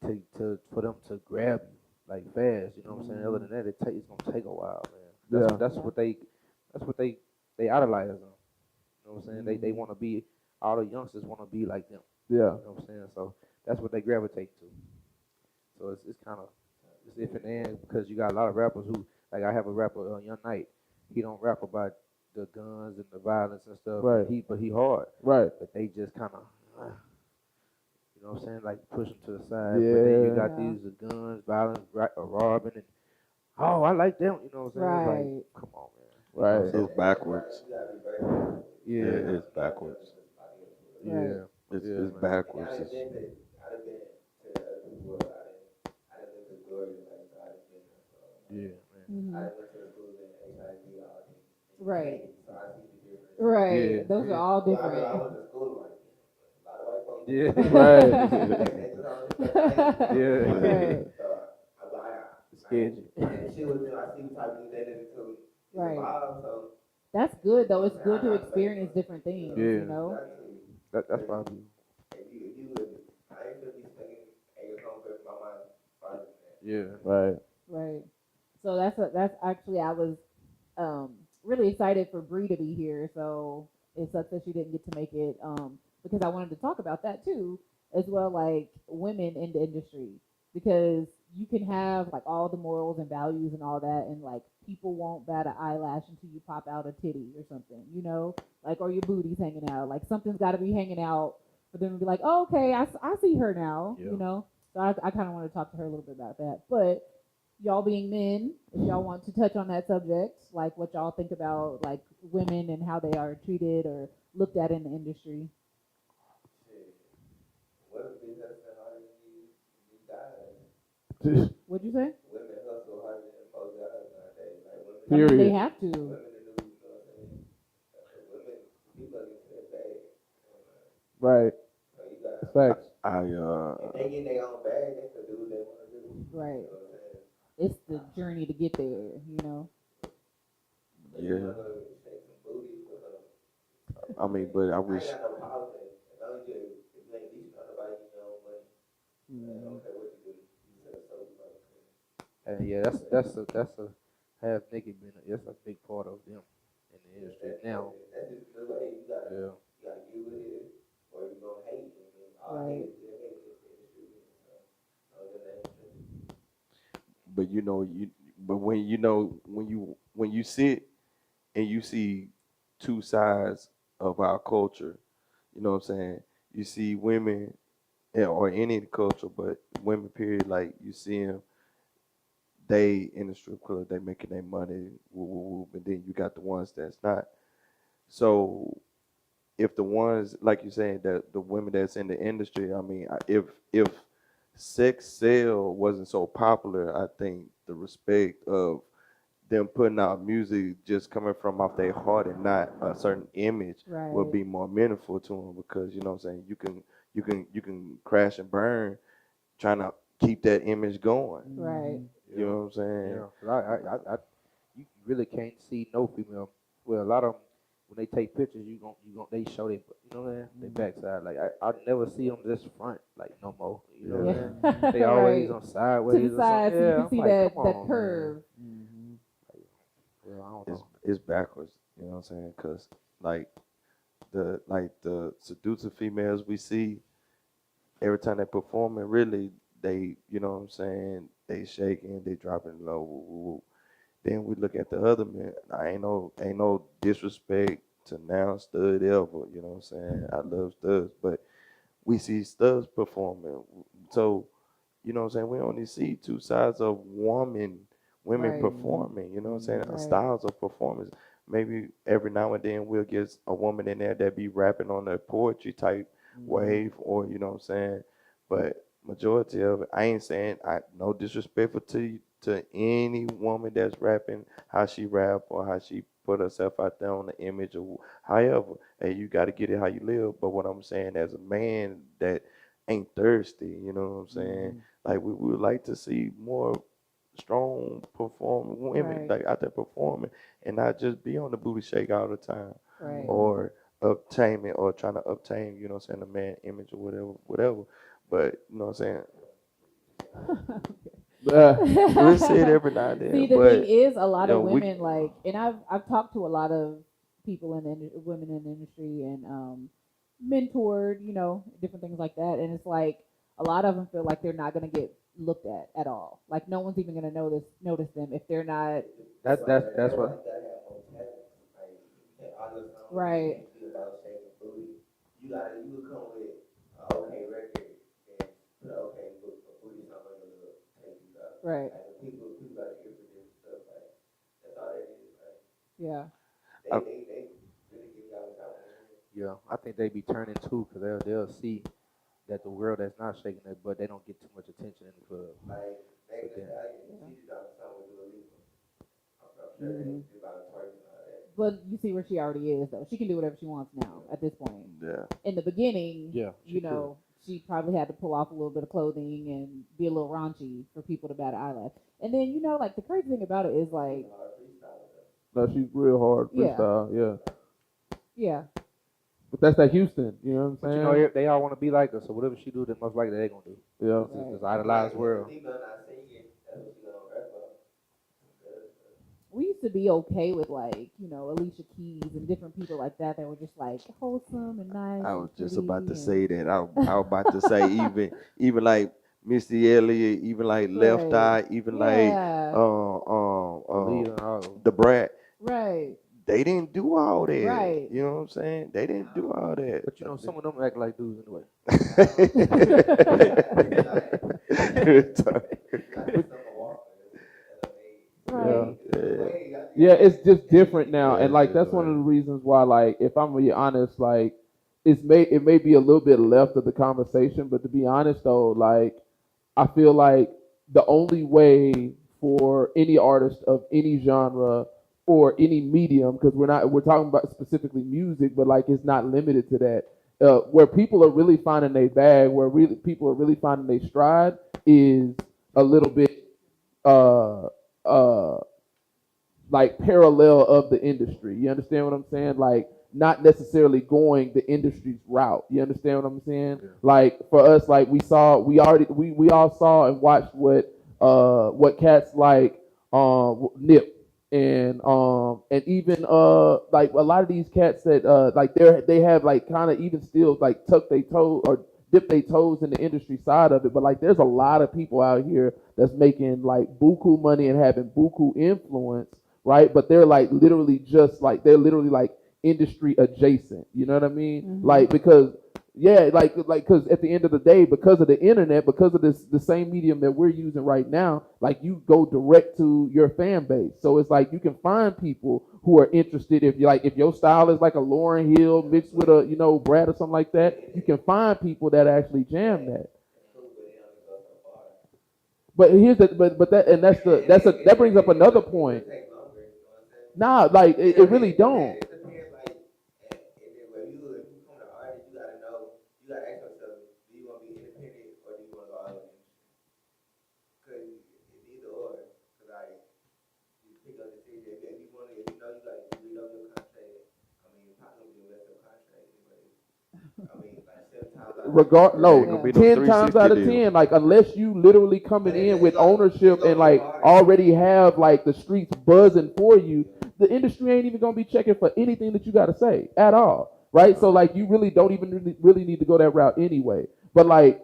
for them to grab you like fast. You know what I'm saying? Other than that, it's gonna take a while, man. That's what they idolize them. You know what I'm saying? They want to be. All the youngsters want to be like them. Yeah. You know what I'm saying? So that's what they gravitate to. So it's kind of if and then because you got a lot of rappers who like I have a rapper Young Knight. He don't rap about the guns and the violence and stuff. Right. But he hard. Right. But they just kind of you know what I'm saying, like push him to the side. Yeah. But then you got Yeah. these guns, violence, robbing, and oh I like them. You know what I'm saying? Right. Like, come on, man. Right. It's backwards. you gotta be very Yeah, it's backwards. Right. It's man. backwards. I done been to other people. I done lived the glory life. So I done been there. So Yeah, man. Mhm. I done went to the schools in HIV, all these. Right. So I see the difference. Right. Yeah. Those are all So I different. went to school like a lot of white folks. Yeah. Right. Yeah. Right. So I'm like, Scared you. and she was, I see the type of that into Right. so That's good though. It's good to experience different things. Yeah. That's probably. if you would, I ain't gonna be stuck in your home with my mind farther than that. Yeah. Right. Right. So that's actually I was really excited for Bree to be here. So it sucks that she didn't get to make it because I wanted to talk about that too as well, like women in the industry, because you can have like all the morals and values and all that, and like people won't bat an eyelash until you pop out a titty or something, like, or your booty's hanging out, like something's got to be hanging out for them to be like, oh, okay, I see her now, Yeah. So I kind of want to talk to her a little bit about that, but y'all being men, if y'all want to touch on that subject, like what y'all think about like women and how they are treated or looked at in the industry. Shit. Women be hustling harder than these guys. What'd you say? Women hustle harder than most guys nowadays. Like women, I mean, they Period. have to. women the new, you know what I'm saying? Women, people are getting to their bag. Right. So you got, Facts. if they get their own bag, they can do what they want to do. Right. You know what I'm saying? It's the journey to get there, you know. But you Yeah. wanna go shake some booty with them. I mean, but I I wish. ain't got no problem with it. As long as you ain't leasing on nobody, you know, money. I don't care what you do. You sell soap, I don't care. And yeah, that's a half naked business. That's a big part of them in the industry now. That's just the way you gotta Yeah. get with it, or you gonna hate. I mean, all Right. hate is hate is the industry. So, other than that, But but when you sit and you see two sides of our culture, you know what I'm saying? You see women, or any culture, but women period, like you see them, they in the strip club, they making their money, woo, woo, woo, but then you got the ones that's not. So if the ones, like you saying, that the women that's in the industry, I mean, if sex sale wasn't so popular, I think the respect of them putting out music just coming from off their heart and not a certain image will Right. be more meaningful to them, because you know what I'm saying, you can crash and burn trying to keep that image going. Right. You know what I'm saying? Yeah, 'cause you really can't see no female. Well, a lot of them, when they take pictures, they show they, you know what I'm saying, they backside. Like I never see them this front, like no more. You know what I'm saying? Yeah. They always Right. on To sideways the or side, something. so you Yeah, can I'm see like, that come that on, man. curve. Well, I don't It's know. it's backwards. You know what I'm saying? Cause the seductive females we see every time they performing, really they, you know what I'm saying, they shaking, they dropping low. Woo, woo, woo. Then we look at the other men. I ain't no disrespect to now stud ever. You know what I'm saying? I love studs, but we see studs performing. So you know what I'm saying? We only see two sides of women Right. performing, you know what I'm saying? Right. Styles of performance. Maybe every now and then we'll get a woman in there that be rapping on a poetry type wave, or you know what I'm saying? But majority of it, I ain't saying, no disrespectful to any woman that's rapping how she rap or how she put herself out there on the image, or however, and you got to get it how you live. But what I'm saying, as a man that ain't thirsty, you know what I'm saying? Like we would like to see more strong performing women, Right. like out there performing, and not just be on the booty shake all the time, Right. or obtainment, or trying to obtain, you know what I'm saying, the man image or whatever. But you know what I'm saying? We'll see it every now and then. See, the but thing is, a lot you of know, women like, and I've talked to a lot of people in women in the industry and mentored, you know, different things like that, and it's like a lot of them feel like they're not gonna get looked at all. Like no one's even gonna notice them if they're not That's what. you gotta have more talent. Like, you can't all your songs right. can't be about shaking booty. You would come with an okay record and put an okay booty song on your little tape you got. Right. Like, people gotta hear for different stuff. Like, that's all that is. Like, Yeah. they really give y'all a time. Yeah, I think they be turning too, cause they'll see that the world that's not shaking it, but they don't get too much attention in the club. Like, Megan Thee But then- Stallion, she just dropped a song with Dua Lipa. I'm sure they do about twerking and all that. But you see where she already is though. She can do whatever she wants now at this point. yeah. In the beginning, Yeah, she you know, she probably had to pull off a little bit of clothing and be a little raunchy for people to bat an eyelash. And then, you know, like the crazy thing about it is like, No, she's real hard Yeah. freestyle. Yeah. yeah, But that's that Houston. You know what But I'm you saying? know, they all want to be like her, so whatever she do, then most likely they gonna do. Yeah. Right. This idolized world. Female not singing, that's what she gonna rap about. we used to be okay with like, you know, Alicia Keys and different people like that were just like wholesome and nice. I was and just pretty about to and- say that. I was about to say even like Missy Elliott, even like Left Right. Eye, even Yeah. Leader and all of them. the Brat. Right. They didn't do all that. Right. You know what I'm saying? They didn't do all that. But you know, some of them act like dudes anyway. Yeah, it's just different now, Yeah, and it's like just that's one of the different. reasons why, like, if I'm gonna be honest, like, it may be a little bit left of the conversation, but to be honest though, like, I feel like the only way for any artist of any genre or any medium, because we're talking about specifically music, but like it's not limited to that. Where people are really finding their bag, where really people are really finding their stride, is a little bit uh uh like parallel of the industry. You understand what I'm saying? Like not necessarily going the industry's route. You understand what I'm saying? Yeah. Like for us, like we all saw and watched what cats like Nip and even like a lot of these cats that like they have like kind of even still like tuck their toe or dip their toes in the industry side of it, but like there's a lot of people out here that's making like buku money and having buku influence, right? But they're like literally just like they're literally like industry adjacent. You know what I mean? Mhm. Like because yeah, like because at the end of the day, because of the internet, because of the same medium that we're using right now, like you go direct to your fan base. So it's like you can find people who are interested. If you like, if your style is like a Lauryn Hill mixed with a Brad or something like that, you can find people that actually jam that. But here's the but that and that brings up another point. Nah, like it really don't. It depends, like, if you become an artist, you gotta know, you gotta ask yourself, do you want to be independent or do you want to go all in? Because it's either or. Because, like, you pick up the decision. If you want to, if you know you got to read up your contract, I mean, you're probably going to be the best of contract. But, I mean, like, 7 times out of 10. No, Ain't gonna be no 10 times out of 360 deal. 10, like unless you literally coming in with ownership and like already have like the streets buzzing for you, the industry ain't even gonna be checking for anything that you gotta say at all, right? So like you really don't even really need to go that route anyway. But like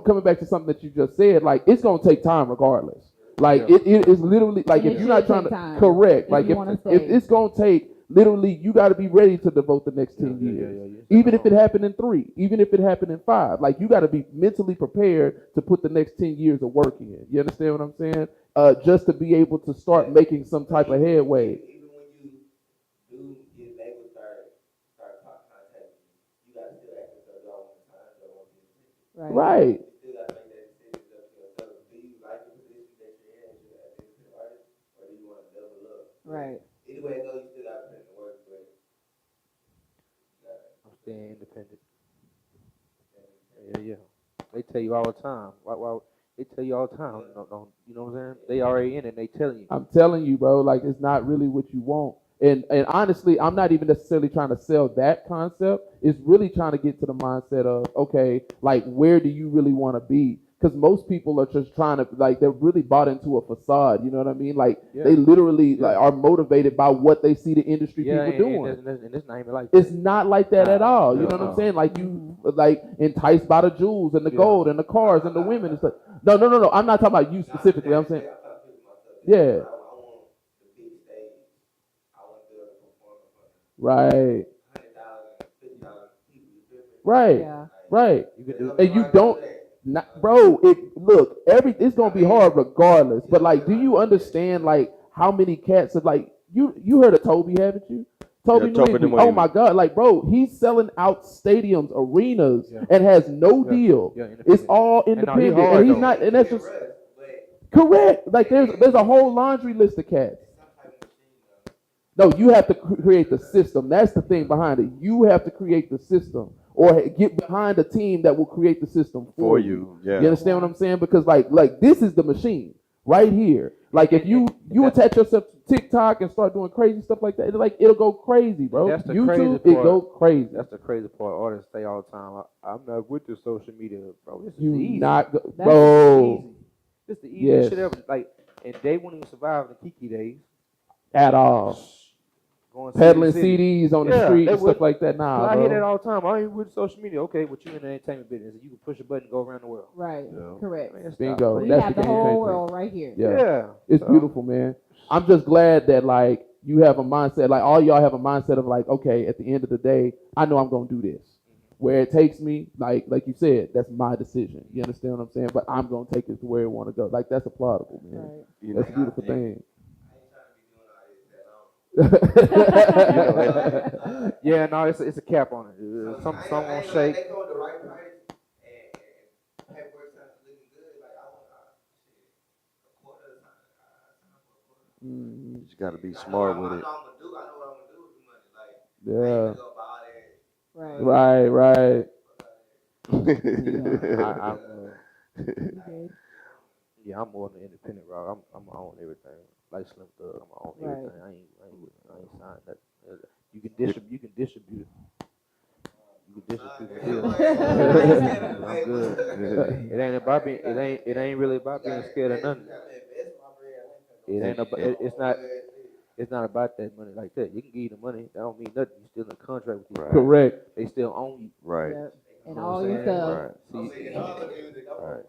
coming back to something that you just said, like it's gonna take time regardless. Like Yeah. it is literally like And if it you're not should trying take to time correct, if like you if wanna if stay. it's gonna take literally, you got to be ready to devote the next 10 years. Even if it happened in 3, even if it happened in 5, like you got to be mentally prepared to put the next 10 years of work in. You understand what I'm saying? Just to be able to start making some type of headway. Even when you do get labels start contacting you, you got to still ask yourself, do I want to sign, do I want to be independent? Right. You still got to make that decision up to yourself. Do you like the position that you're in as an independent artist, or do you want to level up? Right. Either way it goes, you still got to put in the work, but I'm staying independent. Yeah. They tell you all the time. Why they tell you all the time. Don't, you know what I'm saying? They already in it. They telling you. I'm telling you, bro, like it's not really what you want. And honestly, I'm not even necessarily trying to sell that concept. It's really trying to get to the mindset of, okay, like where do you really want to be? Because most people are just trying to, like, they're really bought into a facade. You know what I mean? Like they literally like are motivated by what they see the industry people doing. And it's not even like It's that. not like that at all. You know what no. I'm saying? Like you like enticed by the jewels and the gold and the cars and the women. It's like no. I'm not talking about you specifically. I'm saying yeah. I want the big stage. I want to be able to perform in front of Right. 100,000, 50,000 people. You feel me? Right. Yeah. Right. You can do. And you don't. Not, bro, look, it's gonna be hard regardless. But like, do you understand like how many cats have like you heard of Toby, haven't you? Toby Yeah, Toby Nwigwe. Nwigwe. Oh my God, like bro, he's selling out stadiums, arenas, and has no deal. Yeah, It's all independent, hard, and he's though. not, and that's just correct. Like there's a whole laundry list of cats. No, you have to create the system. That's the thing behind it. You have to create the system, or get behind a team that will create the system for you. Yeah. You understand what I'm saying? Because like this is the machine right here. Like if you attach yourself to TikTok and start doing crazy stuff like that, it'll go crazy, bro. That's the YouTube, crazy it part. go crazy. That's the crazy part. Artists say all the time, I'm not with the social media, bro. This is You easy. not That's bro This is the easiest Yes. shit ever. Like, and they wouldn't even survive the Kiki days. at all. Going Peddling city to city. CDs on the Yeah, street they and would. stuff like that. Nah, I hear that bro. all the time. I ain't with social media. Okay, but you in the entertainment business. You can push a button and go around the world. Right. Yeah. Correct. Man, stop Bingo. playing. We That's have the the game whole changer. world right here. Yeah. It's So, beautiful, man. I'm just glad that like you have a mindset, like all y'all have a mindset of like, okay, at the end of the day, I know I'm gonna do this. Where it takes me, like you said, that's my decision. You understand what I'm saying? But I'm gonna take it to where it want to go. Like that's applaudable, man. Right. You That's know, a beautiful thing. I ain't trying to be doing all Yeah, no, it's a cap on it. Some I won't ain't shake. They come with the right price and paperwork sounds looking good. Like I want shit, a quarter of the time. I sign for a quarter. Mm, You just got to be smart with it. I know what I'm gonna do with the money. Like I ain't yeah. gonna go buy that. Right. Right. Yeah, I'm more on the independent route. I'm my own everything. Like Slim Thug, I'm my own Right. everything. I ain't signed that. You can distribute. You can distribute it. You can distribute the deal. I'm good. It ain't about being. It ain't really about being scared of nothing. It ain't about. It's not. It's not about that money like that. You can give you the money. That don't mean nothing. You still in a contract with these Right. people. Correct. They still own you. Right. Yep. And You know all what I'm your saying? stuff. Right. Right.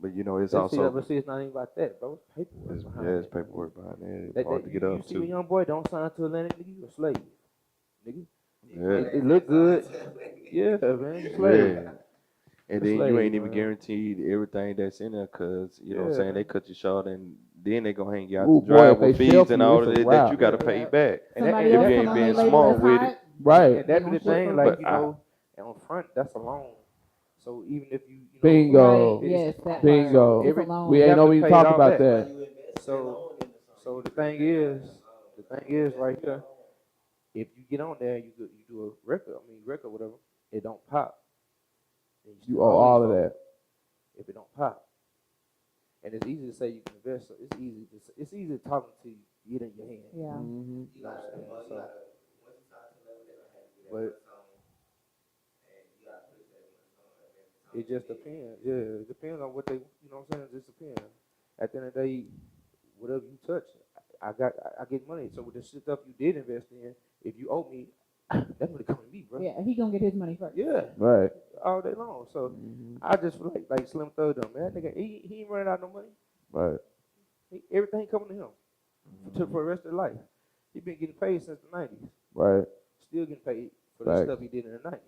But you know, it's But also see, it's not even about that, bro. It's paperwork behind it's it. paperwork behind it. That, It's hard that, to you, get you up see the to. young boy don't sign to Atlantic, nigga, you a slave, nigga. Yeah. It look good, yeah, man, you slave. Yeah. And You a then you slave, ain't even man. guaranteed everything that's in there, cause you know what I'm Yeah, saying, they man. cut you short, and then they gonna hang you out Ooh, to boy, dry if they with fees shelf and you, all it's a of that wrap. you gotta Yeah. pay back. Somebody if else you come ain't on being their label smart that's with hot. it. Right. And that be the thing, like, But you know, and on front, that's a loan. So even if you know, Bingo. Right. Yes, that part. Bingo. It's a loan. We you ain't have no to even pay it talk all about back. that. So the thing is right here, if you get on there, you do a record, whatever, it don't pop. Then You still owe owe all these of folks that. if it don't pop. And it's easy to say you can invest. So it's easy to talk to you, get in your hand. Yeah. Mm-hmm. You know what I'm saying? So, but it just depends. Yeah, it depends on what they. You know what I'm saying? It just depends. At the end of the day, whatever you touch, I get money. So with the stuff you did invest in, if you owe me, that's money coming to me, bro. Yeah, he gonna get his money first. Yeah, Right. all day long. So Mm-hmm. I just feel like Slim Thug them, man. That nigga, he ain't running out no money. Right. Everything coming to him for the rest of his life. He been getting paid since the 90s. Right. Still getting paid for the Right. stuff he did in the 90s.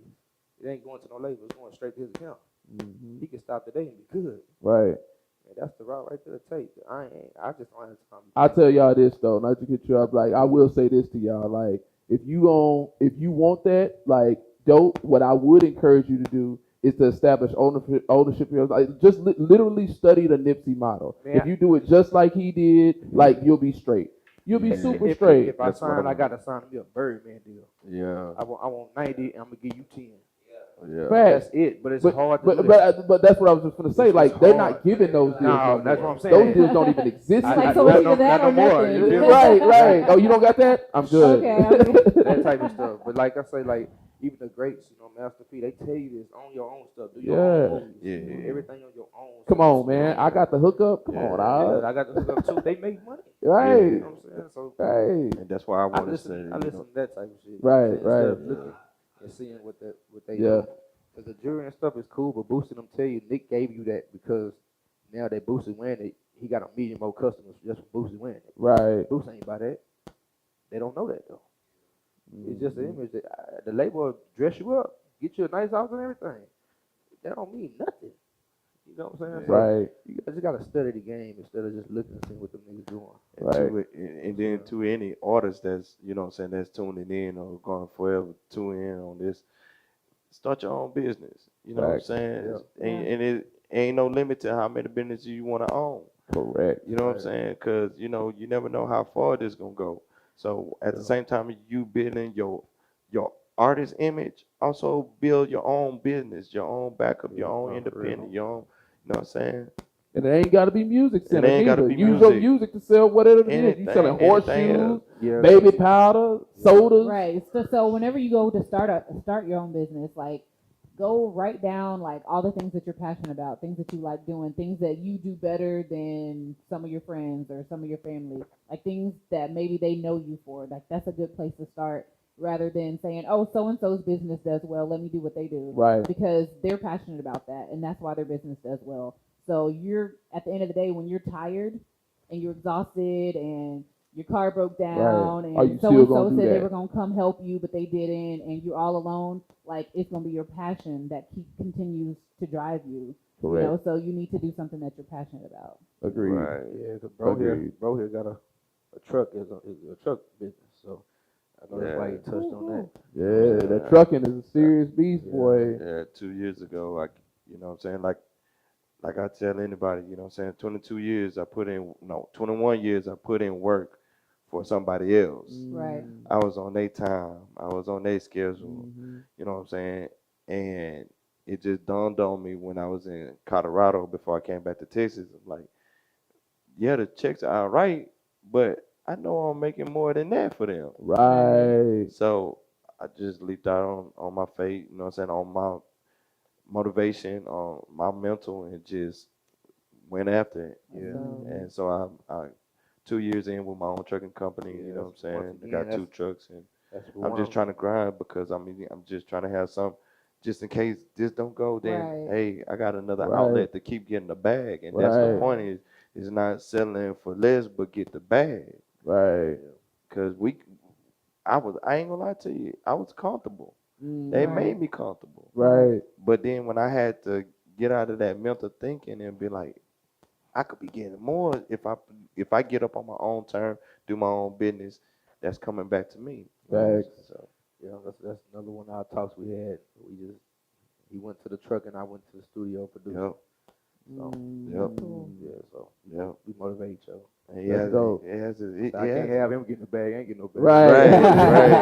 It ain't going to no label. It's going straight to his account. Mm-hmm. He can stop today and be good. Right. Man, that's the route right there to take. I just don't have time. I'll tell y'all this though, not to get you up. Like I will say this to y'all, like if you want that, like dope, what I would encourage you to do is to establish ownership. Like just literally study the Nipsey model. Man, if you do it just like he did, like you'll be straight. You'll be super straight. If I sign, I gotta sign me a Birdman deal. Yeah. I want 90. I'm gonna give you 10. Yeah. That's it. But it's hard to do that. But that's what I was just gonna say. It's Like just they're hard. not giving those deals. No, no that's more. what I'm saying. Those deals don't even exist. It's like, anymore. so either that or more. nothing. Right. Oh, you don't got that? I'm good. Okay. That type of stuff. But like I say, like even the greats, you know, Master P, they tell you this, own your own stuff, do your own movies, do everything on your own. Come on, man. I got the hookup. Come on, I got the hookup too. They make money. Right. You know what I'm saying? So And that's why I want to say, I listen to that type of shit. Right, Instead right. of looking and seeing what they Yeah. do. Because the jury and stuff is cool, but Boosie them tell you Nick gave you that because now that Boosie win it, he got a million more customers just for Boosie winning it. Right. Boosie ain't by that. They don't know that though. It's just an image that the label will dress you up, get you a nice house and everything. That don't mean nothing. You know what I'm saying? So Right. you just gotta study the game instead of just looking and seeing what the niggas doing. and then to any artist that's, you know what I'm saying, that's tuning in or going forever tune in on this, start your own business. You know what I'm saying? And it ain't no limit to how many businesses you want to own. Correct. You know what I'm saying? Because, you know, you never know how far this going to go. So at the same time, you building your artist image, also build your own business, your own backup, your own independent, your own, you know what I'm saying? And it ain't gotta be music centered. It ain't gotta either. be Use your music. music to sell whatever it is. Anything, You selling anything horseshoes, Yeah. baby powder, sodas. Right. So whenever you go to start your own business, like go write down like all the things that you're passionate about, things that you like doing, things that you do better than some of your friends or some of your family, like things that maybe they know you for. Like that's a good place to start rather than saying, oh, so and so's business does well, let me do what they do. Right. Because they're passionate about that and that's why their business does well. So you're at the end of the day when you're tired and you're exhausted and your car broke down and so and so said they were gonna come help you but they didn't and you're all alone, like it's gonna be your passion that continues to drive you. Correct. You know, so you need to do something that you're passionate about. Agreed. Right. Yeah, cause bro here got a a truck is a truck business. So I know that's why Yeah. you touched on that. Yeah, Yeah. that trucking is a serious beast, Yeah. boy. Yeah, 2 years ago, you know what I'm saying? Like I tell anybody, you know what I'm saying? 22 years I put in, no, 21 years I put in work for somebody else. Right. I was on their time. I was on their schedule. Mhm. You know what I'm saying? And it just dawned on me when I was in Colorado before I came back to Texas. I'm like, yeah, the checks are all right, but I know I'm making more than that for them. Right. So I just leaped out on my fate, you know what I'm saying, on my motivation, on my mental, and just went after it. Yeah. And so I 2 years in with my own trucking company, Yeah, you know what I'm that's- saying? once I again, got two trucks, and That's I'm one just of trying to grind because I mean I'm just trying to have some, just in case this don't go, then Right. hey, I got another Right. outlet to keep getting the bag, and that's the Right. point is not selling for less, but get the bag. Right. Cause I ain't gonna lie to you, I was comfortable. They Mhm. made me comfortable. Right. But then when I had to get out of that mental thinking and be like, I could be getting more if I get up on my own term, do my own business, that's coming back to me. Facts. So yeah, that's another one of our talks we had. He went to the truck and I went to the studio producing. yep, So yep, Cool. yeah, so yep. we motivate each other. And That's dope. it has it, So I can't have him getting the bag. I ain't getting no bag. Right.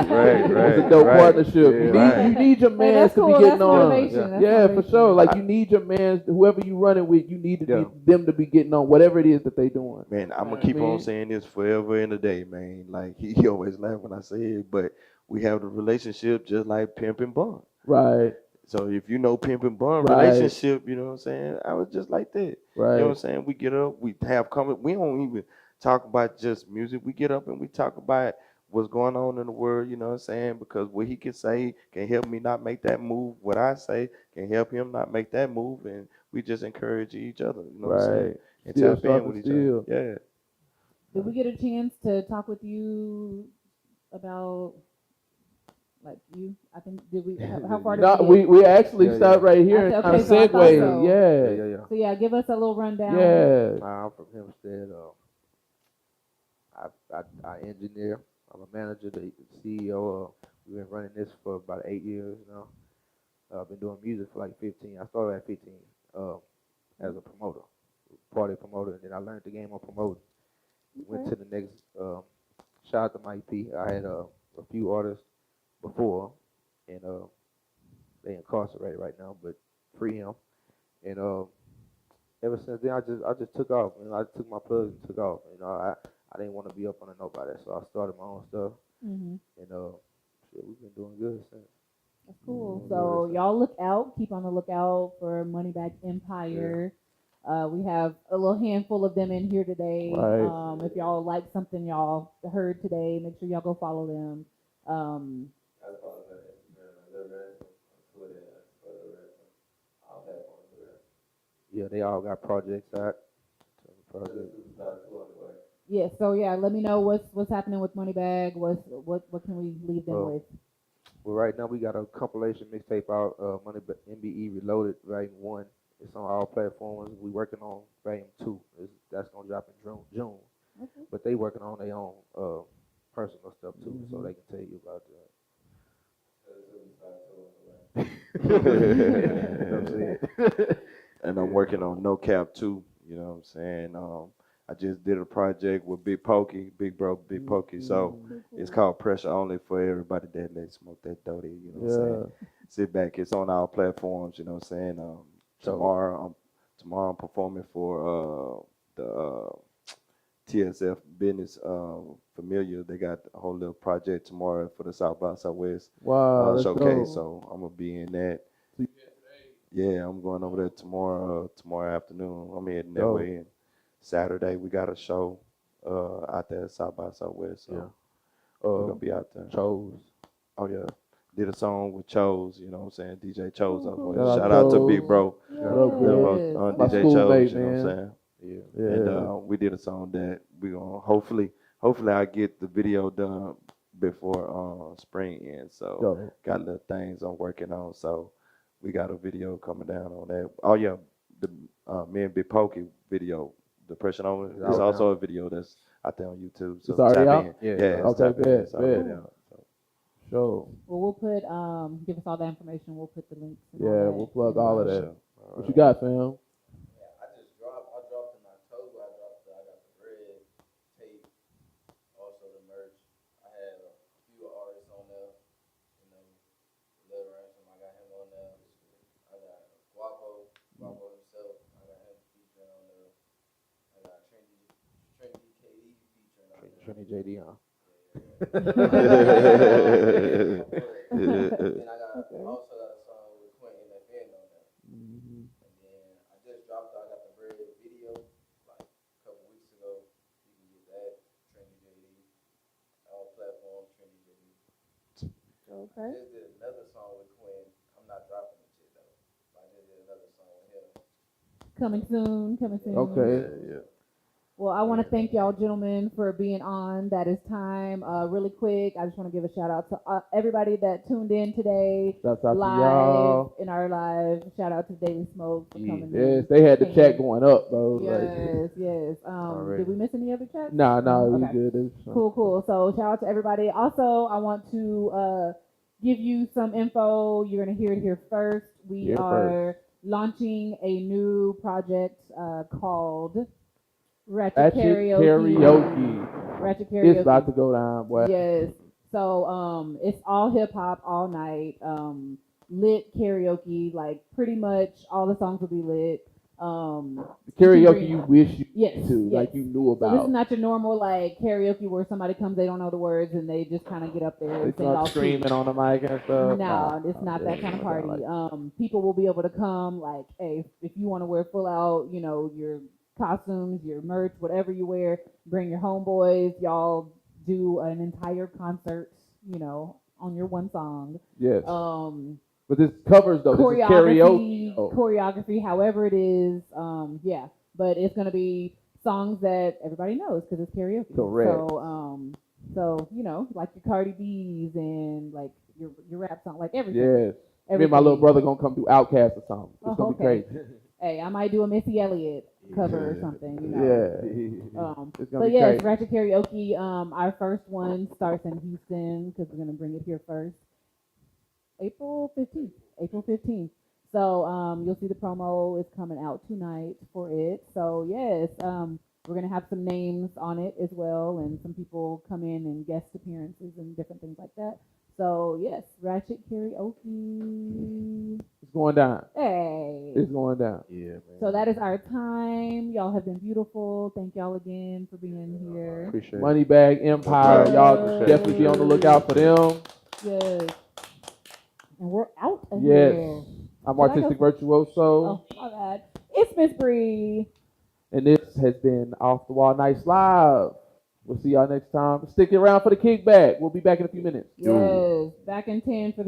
right, It's a dope right. partnership. Yeah. You need your Hey, mans that's to cool. be getting That's on. motivation. Yeah. That's Yeah, for motivation. sure. Like you need your mans, whoever you running with, you need to Yeah. be them to be getting on whatever it is that they doing. Man, I'm gonna Right. keep on Man. saying this forever and a day, man. Like he always laugh when I say it, but we have the relationship just like pimp and bun. Right. So if you know pimp and bun Right. relationship, you know what I'm saying? I was just like that. You know what I'm Right. saying? We get up, we have comment. We don't even talk about just music. We get up and we talk about what's going on in the world, you know what I'm saying? Because what he can say can help me not make that move. What I say can help him not make that move. And we just encourage each other, you know what I'm saying? Right. And Still tap in sharp with as each other. steel. Yeah. Did we get a chance to talk with you about, like you? I think did we? How far did No, we get? we actually Yeah, start yeah. right here Okay, and kind of so I thought segue. so. Yeah. Yeah. So yeah, give us a little rundown. Yeah. I'm from Hempstead. I engineer. I'm a manager, the CEO. We've been running this for about 8 years now. I've been doing music for like 15. I started at 15 as a promoter, party promoter, and then I learned the game of promoting. Went to the next. Shout out to Mike P. I had a few artists before, and they incarcerated right now, but free him. And ever since then, I just took off. You know, I took my plug and took off. You know, I didn't want to be up under nobody, so I started my own stuff. Mm-hmm. And shit, we've been doing good since. That's cool. Mm, So yeah. y'all look out. Keep on the lookout for Moneybagg Empire. We have a little handful of them in here today. Right. If y'all like something y'all heard today, make sure y'all go follow them. I follow her Instagram, I love her on Twitter, I follow her on all platforms with her. Yeah, they all got projects out. Another superstar too on the way. Yeah. So yeah, let me know what's happening with Moneybagg. What can we leave them with? Well, right now we got a compilation mixtape out, MBE Reloaded Volume 1. It's on all platforms. We working on Volume 2. That's gonna drop in June. Okay. But they working on their own personal stuff too, so they can tell you about Another superstar too on the way. that. That's it. And I'm working on No Cap too. You know what I'm saying? I just did a project with Big Pokey, Big Bro, Big Pokey. So it's called Pressure Only for everybody that smoke that doty. You know what I'm saying? Sit back. It's on our platforms. You know what I'm saying? Tomorrow I'm performing for the TSF Business Familiar. They got a whole little project tomorrow for the South by Southwest Wow. That's showcase. dope. So I'm gonna be in that. Yeah, I'm going over there tomorrow afternoon. I'm heading that Dope. way. And Saturday we got a show out there at South by Southwest. So we're gonna be out there. Chose. Oh yeah. Did a song with Chose, you know what I'm saying? DJ Chose over there. Shout out Shout out to Chose. Big Bro. Yes. My DJ schoolmate, Chose, you know what I'm man. saying? Yeah. Yeah. And we did a song that we gonna hopefully I get the video done before spring ends. So Dope. got little things I'm working on. So we got a video coming down on that. Oh yeah, the me and Big Pokey video, Depression on it. It's out also now. a video that's out there on YouTube. So It's already tap out? in. Yeah. it's Okay, tap in. bet, It's already bet. out. So. Sure. Well, we'll put give us all the information. We'll put the links. And all Yeah, that we'll plug in all of the- that. Sure. What you got, fam? Yeah, I dropped in October. I got the bread tape, also the merch. I had a few artists on there, you know, Lil Ransom, I got him on there. I got Guapo himself, I got him featuring on there. I got Trinity KD featuring on there. Trinity JD, huh? And I got also got a song with Quentin and Ben on there. Mm-hmm. And then I just dropped I got the bread video like a couple weeks ago. You can get that, Trinity JD. All platforms, Trinity JD. Okay. I just did another song with Quinn. I'm not dropping it yet though. I just did another song with him. Coming soon. Coming soon. Okay. Yeah. Well, I want to thank y'all gentlemen for being on. That is time. Really quick, I just want to give a shout out to everybody that tuned in today. Shouts out to Live y'all. in our live. Shout out to Daily Smoke for coming Yes, in. they had the Thank chat you. going up, bro. Yes, yes. Already. Did we miss any other chats? Nah, we Okay. good. It was Cool. So shout out to everybody. Also, I want to give you some info. You're gonna hear it here first. We Here are launching a new project called Ratchet Ratchet Karaoke. Ratchet Karaoke. It's about to go down, boy. Yes. So it's all hip hop all night. Lit karaoke, like pretty much all the songs will be lit. The karaoke you wish you Yes, to, yes. like you knew So this is about. not your normal like karaoke where somebody comes, they don't know the words, and they just kind of get up there They and sing start all screaming cute. on the mic and stuff. No, it's not that kind of party. People will be able to come, like, hey, if you want to wear full out, you know, your costumes, your merch, whatever you wear, bring your homeboys. Y'all do an entire concert, you know, on your one song. Yes. But this covers though. This is karaoke. Choreography, however it is. Yeah, but it's gonna be songs that everybody knows because it's karaoke. Correct. So you know, like your Cardi B's and like your rap song, like everything. Yes. Me and my little brother gonna come do Outcast or something. It's gonna be crazy. Hey, I might do a Missy Elliott cover or something. You know. Yeah. It's gonna But be yes, crazy. Ratchet Karaoke. Our first one starts in Houston because we're gonna bring it here first. April 15th. So you'll see the promo is coming out tonight for it. So yes, we're gonna have some names on it as well, and some people come in and guest appearances and different things like that. So yes, Ratchet Karaoke. It's going down. Hey. It's going down. Yeah, man. So that is our time. Y'all have been beautiful. Thank y'all again for being here. Appreciate it. Moneybagg Empire. Y'all definitely be on the lookout for them. Yes. And we're out of Yes. here. I'm Should I go? Artistic Virtuoso. Oh, my bad. It's Miss Bree. And this has been Off the Wall Nights Live. We'll see y'all next time. Stick around for the kickback. We'll be back in a few minutes. Yes. Back in 10 for the